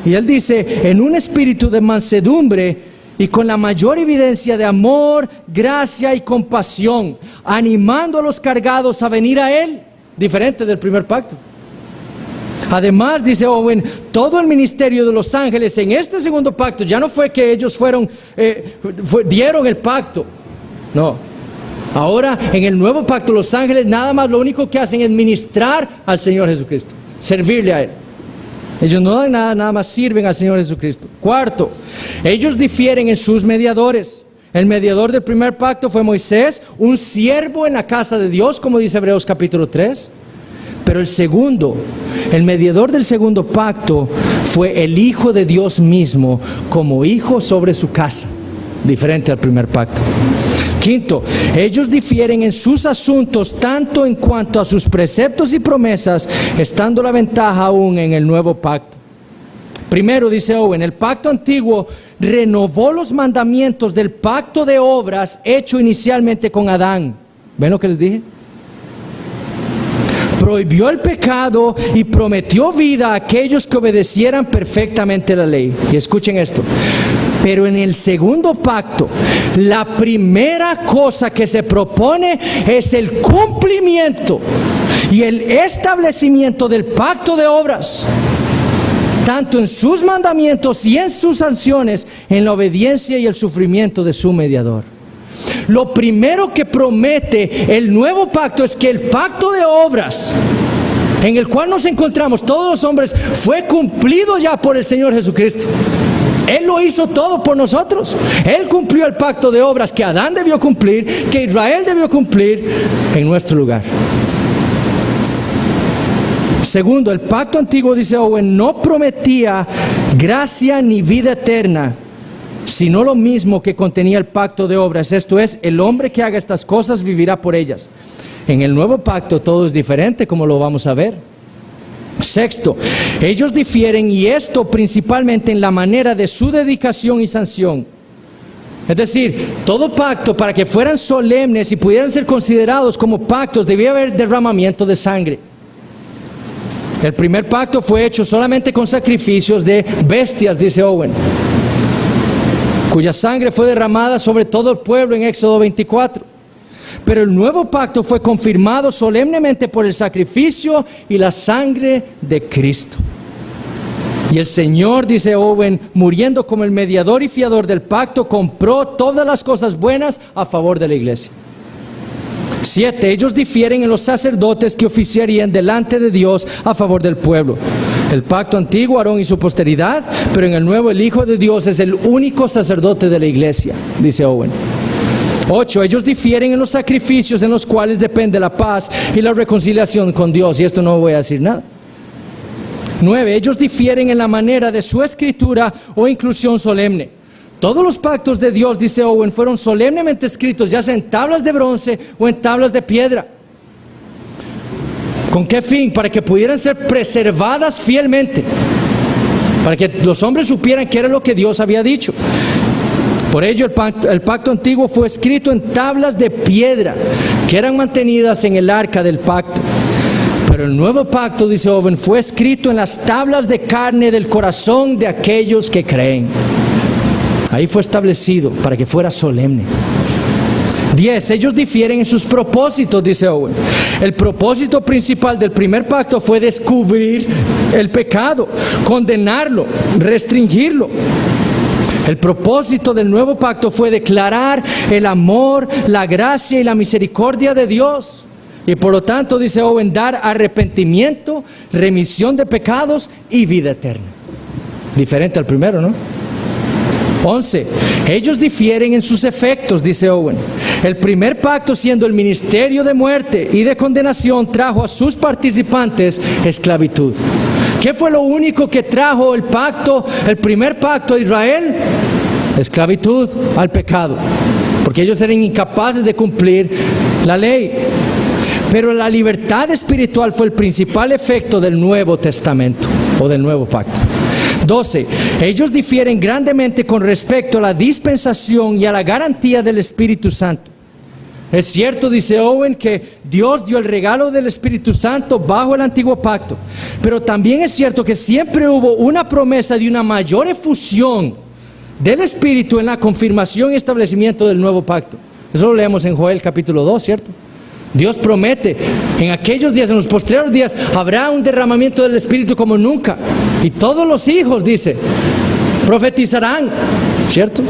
Y él dice, en un espíritu de mansedumbre y con la mayor evidencia de amor, gracia y compasión, animando a los cargados a venir a él, diferente del primer pacto. Además, dice Owen, todo el ministerio de los ángeles en este segundo pacto ya no fue que ellos dieron el pacto, no. Ahora, en el nuevo pacto, los ángeles nada más lo único que hacen es ministrar al Señor Jesucristo, servirle a Él. Ellos no dan nada, nada más sirven al Señor Jesucristo. Cuarto, ellos difieren en sus mediadores. El mediador del primer pacto fue Moisés, un siervo en la casa de Dios, como dice Hebreos capítulo 3. Pero el mediador del segundo pacto fue el Hijo de Dios mismo, como hijo sobre su casa, diferente al primer pacto. Quinto, ellos difieren en sus asuntos tanto en cuanto a sus preceptos y promesas, estando la ventaja aún en el nuevo pacto. Primero, dice Owen, el pacto antiguo renovó los mandamientos del pacto de obras hecho inicialmente con Adán. ¿Ven lo que les dije? Prohibió el pecado y prometió vida a aquellos que obedecieran perfectamente la ley. Y escuchen esto. Pero en el segundo pacto, la primera cosa que se propone es el cumplimiento y el establecimiento del pacto de obras, tanto en sus mandamientos y en sus sanciones, en la obediencia y el sufrimiento de su mediador. Lo primero que promete el nuevo pacto es que el pacto de obras en el cual nos encontramos todos los hombres fue cumplido ya por el Señor Jesucristo. Él lo hizo todo por nosotros. Él cumplió el pacto de obras que Adán debió cumplir, que Israel debió cumplir en nuestro lugar. Segundo, el pacto antiguo, dice Owen, no prometía gracia ni vida eterna, sino lo mismo que contenía el pacto de obras. Esto es, el hombre que haga estas cosas vivirá por ellas. En el nuevo pacto todo es diferente, como lo vamos a ver. Sexto, ellos difieren, y esto principalmente en la manera de su dedicación y sanción. Es decir, todo pacto, para que fueran solemnes y pudieran ser considerados como pactos, debía haber derramamiento de sangre. El primer pacto fue hecho solamente con sacrificios de bestias, dice Owen, cuya sangre fue derramada sobre todo el pueblo en Éxodo 24. Pero el nuevo pacto fue confirmado solemnemente por el sacrificio y la sangre de Cristo. Y el Señor, dice Owen, muriendo como el mediador y fiador del pacto, compró todas las cosas buenas a favor de la iglesia. 7. Ellos difieren en los sacerdotes que oficiarían delante de Dios a favor del pueblo. El pacto antiguo, Aarón y su posteridad, pero en el nuevo el Hijo de Dios es el único sacerdote de la iglesia, dice Owen. 8. Ellos difieren en los sacrificios en los cuales depende la paz y la reconciliación con Dios. Y esto no voy a decir nada. 9. Ellos difieren en la manera de su escritura o inclusión solemne. Todos los pactos de Dios, dice Owen, fueron solemnemente escritos, ya sea en tablas de bronce o en tablas de piedra. ¿Con qué fin? Para que pudieran ser preservadas fielmente, para que los hombres supieran qué era lo que Dios había dicho. Por ello el pacto antiguo fue escrito en tablas de piedra que eran mantenidas en el arca del pacto. Pero el nuevo pacto, dice Owen, fue escrito en las tablas de carne del corazón de aquellos que creen. Ahí fue establecido para que fuera solemne. 10. Ellos difieren en sus propósitos, dice Owen. El propósito principal del primer pacto fue descubrir el pecado, condenarlo, restringirlo. El propósito del nuevo pacto fue declarar el amor, la gracia y la misericordia de Dios. Y por lo tanto, dice Owen, dar arrepentimiento, remisión de pecados y vida eterna. Diferente al primero, ¿no? 11. Ellos difieren en sus efectos, dice Owen. El primer pacto, siendo el ministerio de muerte y de condenación, trajo a sus participantes esclavitud. ¿Qué fue lo único que trajo el primer pacto a Israel? Esclavitud al pecado, porque ellos eran incapaces de cumplir la ley. Pero la libertad espiritual fue el principal efecto del Nuevo Testamento o del Nuevo Pacto. 12. Ellos difieren grandemente con respecto a la dispensación y a la garantía del Espíritu Santo. Es cierto, dice Owen, que Dios dio el regalo del Espíritu Santo bajo el antiguo pacto, pero también es cierto que siempre hubo una promesa de una mayor efusión del Espíritu en la confirmación y establecimiento del nuevo pacto. Eso lo leemos en Joel capítulo 2, ¿cierto? Dios promete, en aquellos días, en los postreros días, habrá un derramamiento del Espíritu como nunca. Y todos los hijos, dice, profetizarán, ¿cierto?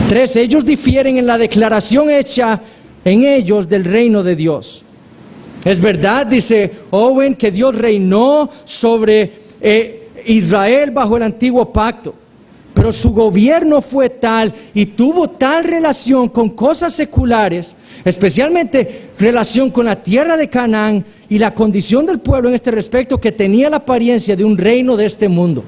13. Ellos difieren en la declaración hecha en ellos del reino de Dios. Es verdad, dice Owen, que Dios reinó sobre Israel bajo el antiguo pacto. Pero su gobierno fue tal y tuvo tal relación con cosas seculares, especialmente relación con la tierra de Canaán y la condición del pueblo en este respecto, que tenía la apariencia de un reino de este mundo.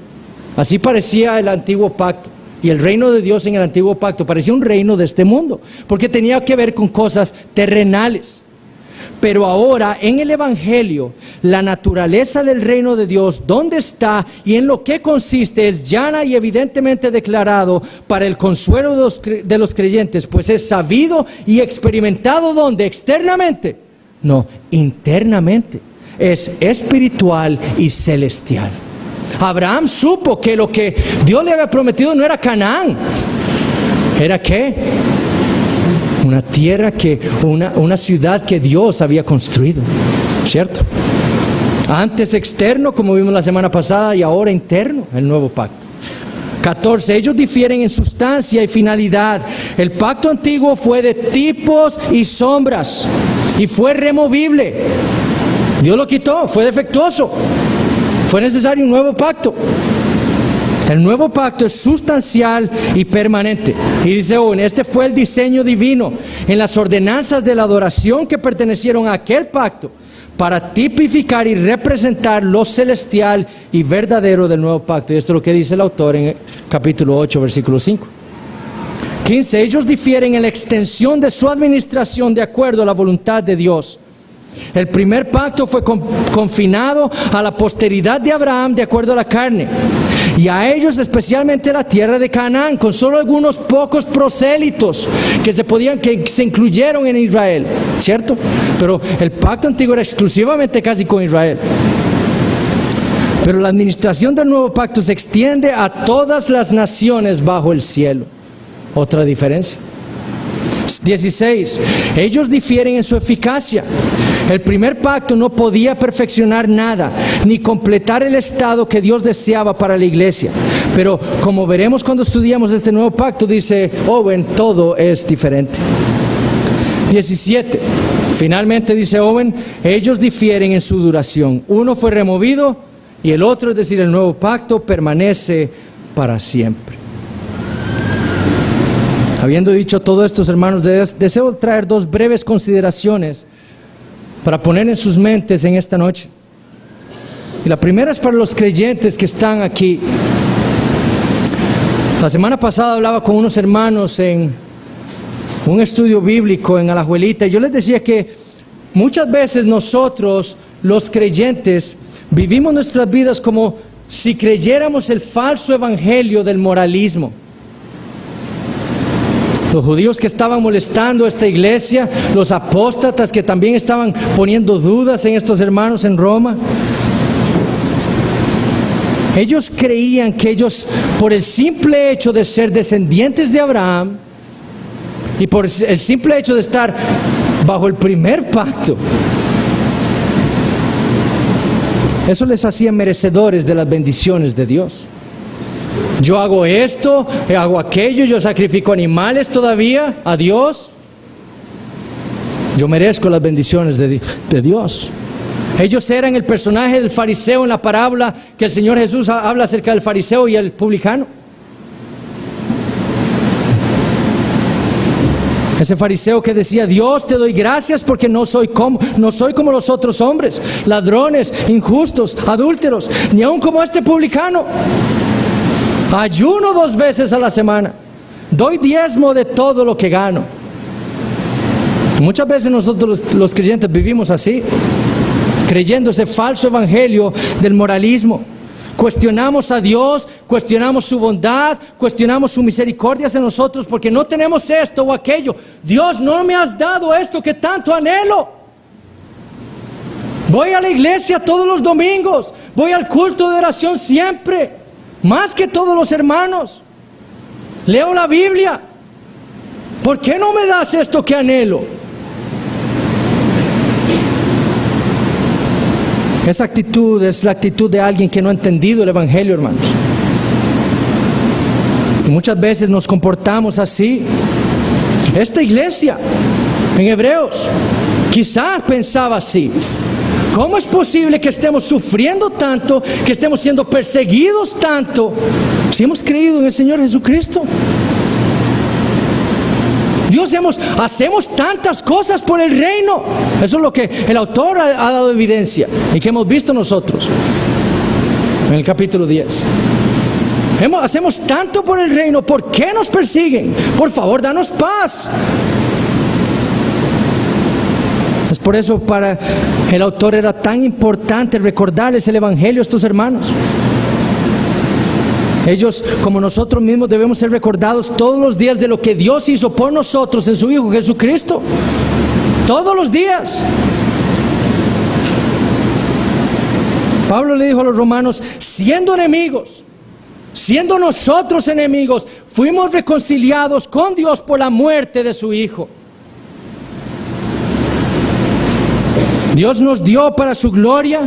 Así parecía el antiguo pacto. Y el reino de Dios en el antiguo pacto parecía un reino de este mundo, porque tenía que ver con cosas terrenales. Pero ahora en el Evangelio, la naturaleza del reino de Dios, dónde está y en lo que consiste, es llana y evidentemente declarado para el consuelo de los creyentes, pues es sabido y experimentado. ¿Dónde? Externamente. No, internamente. Es espiritual y celestial. Abraham supo que lo que Dios le había prometido no era Canaán. ¿Era qué? Una tierra una ciudad que Dios había construido, ¿cierto? Antes externo, como vimos la semana pasada, y ahora interno, el nuevo pacto. 14. Ellos difieren en sustancia y finalidad. El pacto antiguo fue de tipos y sombras y fue removible. Dios lo quitó, fue defectuoso. Fue necesario un nuevo pacto. El nuevo pacto es sustancial y permanente. Y dice Owen, este fue el diseño divino en las ordenanzas de la adoración que pertenecieron a aquel pacto, para tipificar y representar lo celestial y verdadero del nuevo pacto. Y esto es lo que dice el autor en capítulo 8, versículo 5. 15. Ellos difieren en la extensión de su administración de acuerdo a la voluntad de Dios. El primer pacto fue confinado a la posteridad de Abraham de acuerdo a la carne, y a ellos especialmente la tierra de Canaán, con solo algunos pocos prosélitos que se incluyeron en Israel, ¿cierto? Pero el pacto antiguo era exclusivamente casi con Israel. Pero la administración del nuevo pacto se extiende a todas las naciones bajo el cielo. Otra diferencia. 16. Ellos difieren en su eficacia. El primer pacto no podía perfeccionar nada, ni completar el estado que Dios deseaba para la iglesia. Pero como veremos cuando estudiamos este nuevo pacto, dice Owen, todo es diferente. 17. Finalmente dice Owen, ellos difieren en su duración. Uno fue removido y el otro, es decir, el nuevo pacto, permanece para siempre. Habiendo dicho todo esto, hermanos, deseo traer dos breves consideraciones para poner en sus mentes en esta noche. Y la primera es para los creyentes que están aquí. La semana pasada hablaba con unos hermanos en un estudio bíblico en Alajuelita, y yo les decía que muchas veces nosotros, los creyentes, vivimos nuestras vidas como si creyéramos el falso evangelio del moralismo. Los judíos que estaban molestando a esta iglesia, los apóstatas que también estaban poniendo dudas en estos hermanos en Roma, ellos creían que ellos, por el simple hecho de ser descendientes de Abraham y por el simple hecho de estar bajo el primer pacto, eso les hacía merecedores de las bendiciones de Dios. Yo hago esto, hago aquello, yo sacrifico animales todavía a Dios. Yo merezco las bendiciones de Dios. Ellos eran el personaje del fariseo en la parábola que el Señor Jesús habla acerca del fariseo y el publicano. Ese fariseo que decía, Dios, te doy gracias porque no soy como los otros hombres, ladrones, injustos, adúlteros, ni aun como este publicano. Ayuno 2 veces a la semana. Doy diezmo de todo lo que gano. Muchas veces nosotros los creyentes vivimos así, creyendo ese falso evangelio del moralismo. Cuestionamos a Dios, cuestionamos su bondad, cuestionamos su misericordia hacia nosotros porque no tenemos esto o aquello. Dios, no me has dado esto que tanto anhelo. Voy a la iglesia todos los domingos, voy al culto de oración siempre, más que todos los hermanos. Leo la Biblia. ¿Por qué no me das esto que anhelo? Esa actitud es la actitud de alguien que no ha entendido el evangelio, hermanos. Y muchas veces nos comportamos así. Esta iglesia en Hebreos quizás pensaba así. ¿Cómo es posible que estemos sufriendo tanto, que estemos siendo perseguidos tanto, si hemos creído en el Señor Jesucristo? Hacemos tantas cosas por el reino. Eso es lo que el autor ha dado evidencia y que hemos visto nosotros en el capítulo 10. Hacemos tanto por el reino. ¿Por qué nos persiguen? Por favor, danos paz. Es por eso para el autor era tan importante recordarles el evangelio a estos hermanos. Ellos, como nosotros mismos, debemos ser recordados todos los días de lo que Dios hizo por nosotros en su Hijo Jesucristo. Todos los días. Pablo le dijo a los romanos, siendo enemigos, siendo nosotros enemigos, fuimos reconciliados con Dios por la muerte de su Hijo. Dios nos dio para su gloria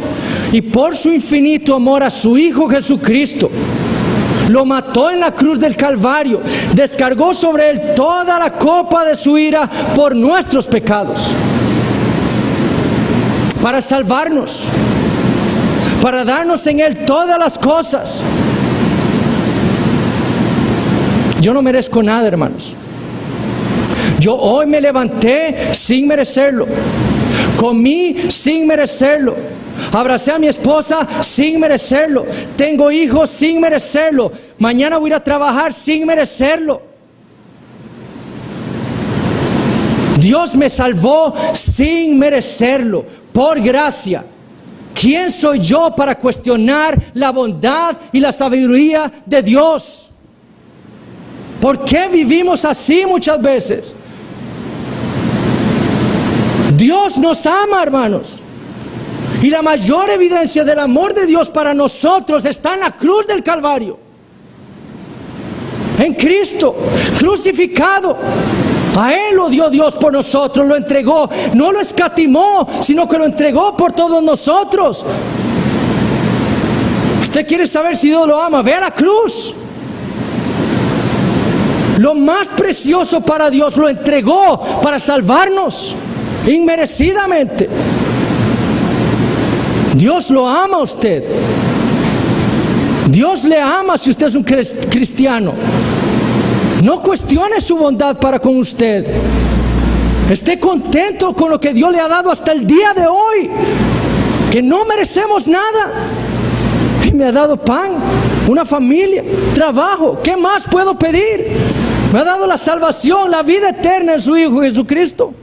y por su infinito amor a su Hijo Jesucristo. Lo mató en la cruz del Calvario, descargó sobre él toda la copa de su ira por nuestros pecados, para salvarnos, para darnos en él todas las cosas. Yo no merezco nada, hermanos. Yo hoy me levanté sin merecerlo, comí sin merecerlo, abracé a mi esposa sin merecerlo, tengo hijos sin merecerlo, mañana voy a ir a trabajar sin merecerlo. Dios me salvó sin merecerlo, por gracia. ¿Quién soy yo para cuestionar la bondad y la sabiduría de Dios? ¿Por qué vivimos así muchas veces? Dios nos ama, hermanos. Y la mayor evidencia del amor de Dios para nosotros está en la cruz del Calvario. En Cristo, crucificado. A Él lo dio Dios por nosotros, lo entregó. No lo escatimó, sino que lo entregó por todos nosotros. ¿Usted quiere saber si Dios lo ama? Ve a la cruz. Lo más precioso para Dios lo entregó para salvarnos inmerecidamente. Dios lo ama a usted. Dios le ama si usted es un cristiano. No cuestione su bondad para con usted. Esté contento con lo que Dios le ha dado hasta el día de hoy, que no merecemos nada. Y me ha dado pan, una familia, trabajo. ¿Qué más puedo pedir? Me ha dado la salvación, la vida eterna en su Hijo Jesucristo.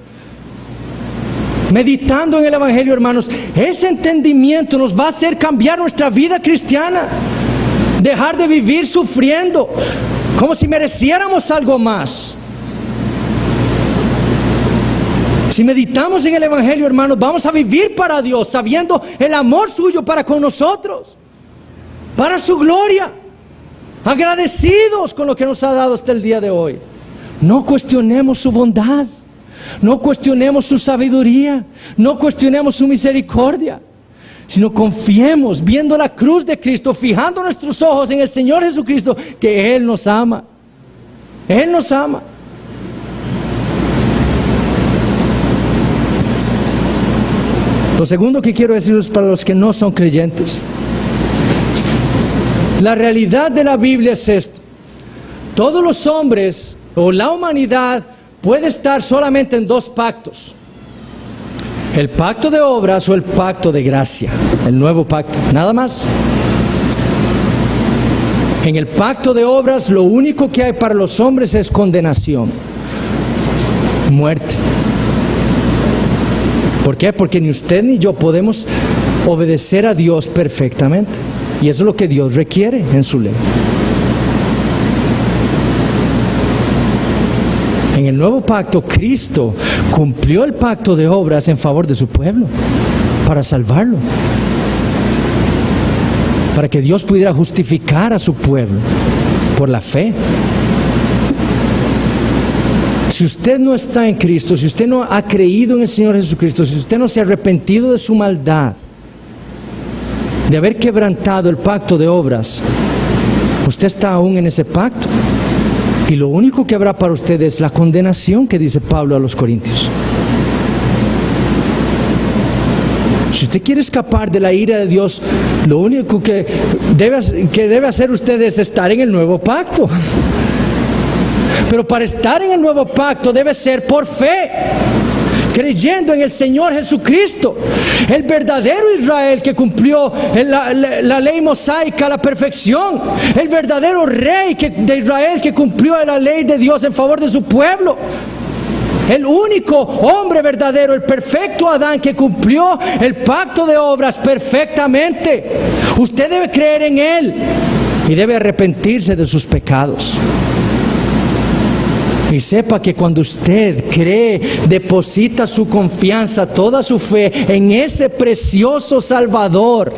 Meditando en el Evangelio, hermanos, ese entendimiento nos va a hacer cambiar nuestra vida cristiana. Dejar de vivir sufriendo como si mereciéramos algo más. Si meditamos en el Evangelio, hermanos, vamos a vivir para Dios, sabiendo el amor suyo para con nosotros, para su gloria, agradecidos con lo que nos ha dado hasta el día de hoy. No cuestionemos su bondad, no cuestionemos su sabiduría, no cuestionemos su misericordia, sino confiemos, viendo la cruz de Cristo, fijando nuestros ojos en el Señor Jesucristo, que Él nos ama. Él nos ama. Lo segundo que quiero decirles para los que no son creyentes, la realidad de la Biblia es esto: todos los hombres o la humanidad puede estar solamente en dos pactos: el pacto de obras o el pacto de gracia, el nuevo pacto, nada más. En el pacto de obras lo único que hay para los hombres es condenación, muerte. ¿Por qué? Porque ni usted ni yo podemos obedecer a Dios perfectamente, y eso es lo que Dios requiere en su ley. En el nuevo pacto, Cristo cumplió el pacto de obras en favor de su pueblo, para salvarlo, para que Dios pudiera justificar a su pueblo por la fe. Si usted no está en Cristo, si usted no ha creído en el Señor Jesucristo, si usted no se ha arrepentido de su maldad, de haber quebrantado el pacto de obras, usted está aún en ese pacto. Y lo único que habrá para usted es la condenación que dice Pablo a los Corintios. Si usted quiere escapar de la ira de Dios, lo único que debe hacer usted es estar en el nuevo pacto. Pero para estar en el nuevo pacto debe ser por fe, creyendo en el Señor Jesucristo, el verdadero Israel que cumplió la ley mosaica a la perfección, el verdadero rey de Israel que cumplió la ley de Dios en favor de su pueblo. El único hombre verdadero, el perfecto Adán que cumplió el pacto de obras perfectamente. Usted debe creer en Él y debe arrepentirse de sus pecados. Y sepa que cuando usted cree, deposita su confianza, toda su fe en ese precioso Salvador,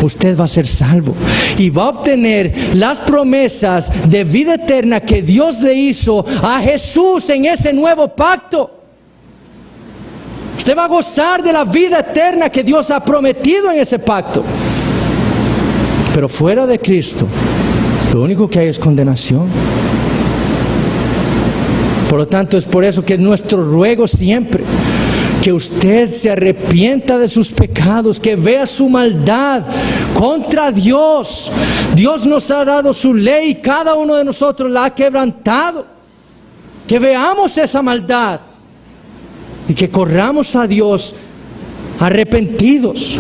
usted va a ser salvo y va a obtener las promesas de vida eterna que Dios le hizo a Jesús en ese nuevo pacto. Usted va a gozar de la vida eterna que Dios ha prometido en ese pacto. Pero fuera de Cristo, lo único que hay es condenación. Por lo tanto, es por eso que nuestro ruego siempre, que usted se arrepienta de sus pecados, que vea su maldad contra Dios. Dios nos ha dado su ley y cada uno de nosotros la ha quebrantado. Que veamos esa maldad y que corramos a Dios arrepentidos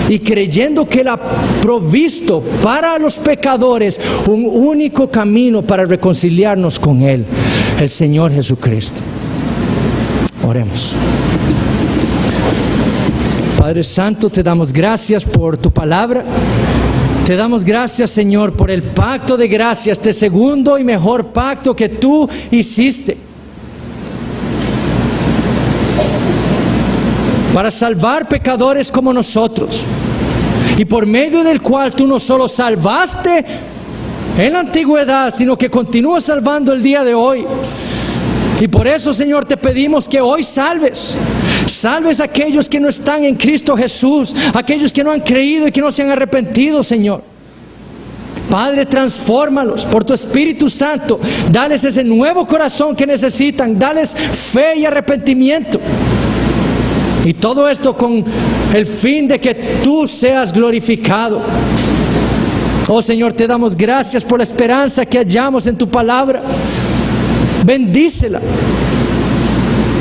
y creyendo que Él ha provisto para los pecadores un único camino para reconciliarnos con Él, el Señor Jesucristo. Oremos. Padre Santo, te damos gracias por tu palabra. Te damos gracias, Señor, por el pacto de gracia, este segundo y mejor pacto que tú hiciste para salvar pecadores como nosotros, y por medio del cual tú no solo salvaste en la antigüedad, sino que continúas salvando el día de hoy. Y por eso, Señor, te pedimos que hoy salves a aquellos que no están en Cristo Jesús, aquellos que no han creído y que no se han arrepentido, Señor. Padre, transfórmalos por tu Espíritu Santo, dales ese nuevo corazón que necesitan, dales fe y arrepentimiento. Y todo esto con el fin de que tú seas glorificado. Oh Señor, te damos gracias por la esperanza que hallamos en tu palabra. Bendícela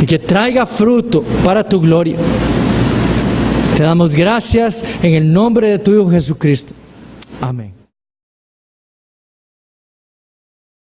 y que traiga fruto para tu gloria. Te damos gracias en el nombre de tu Hijo Jesucristo. Amén.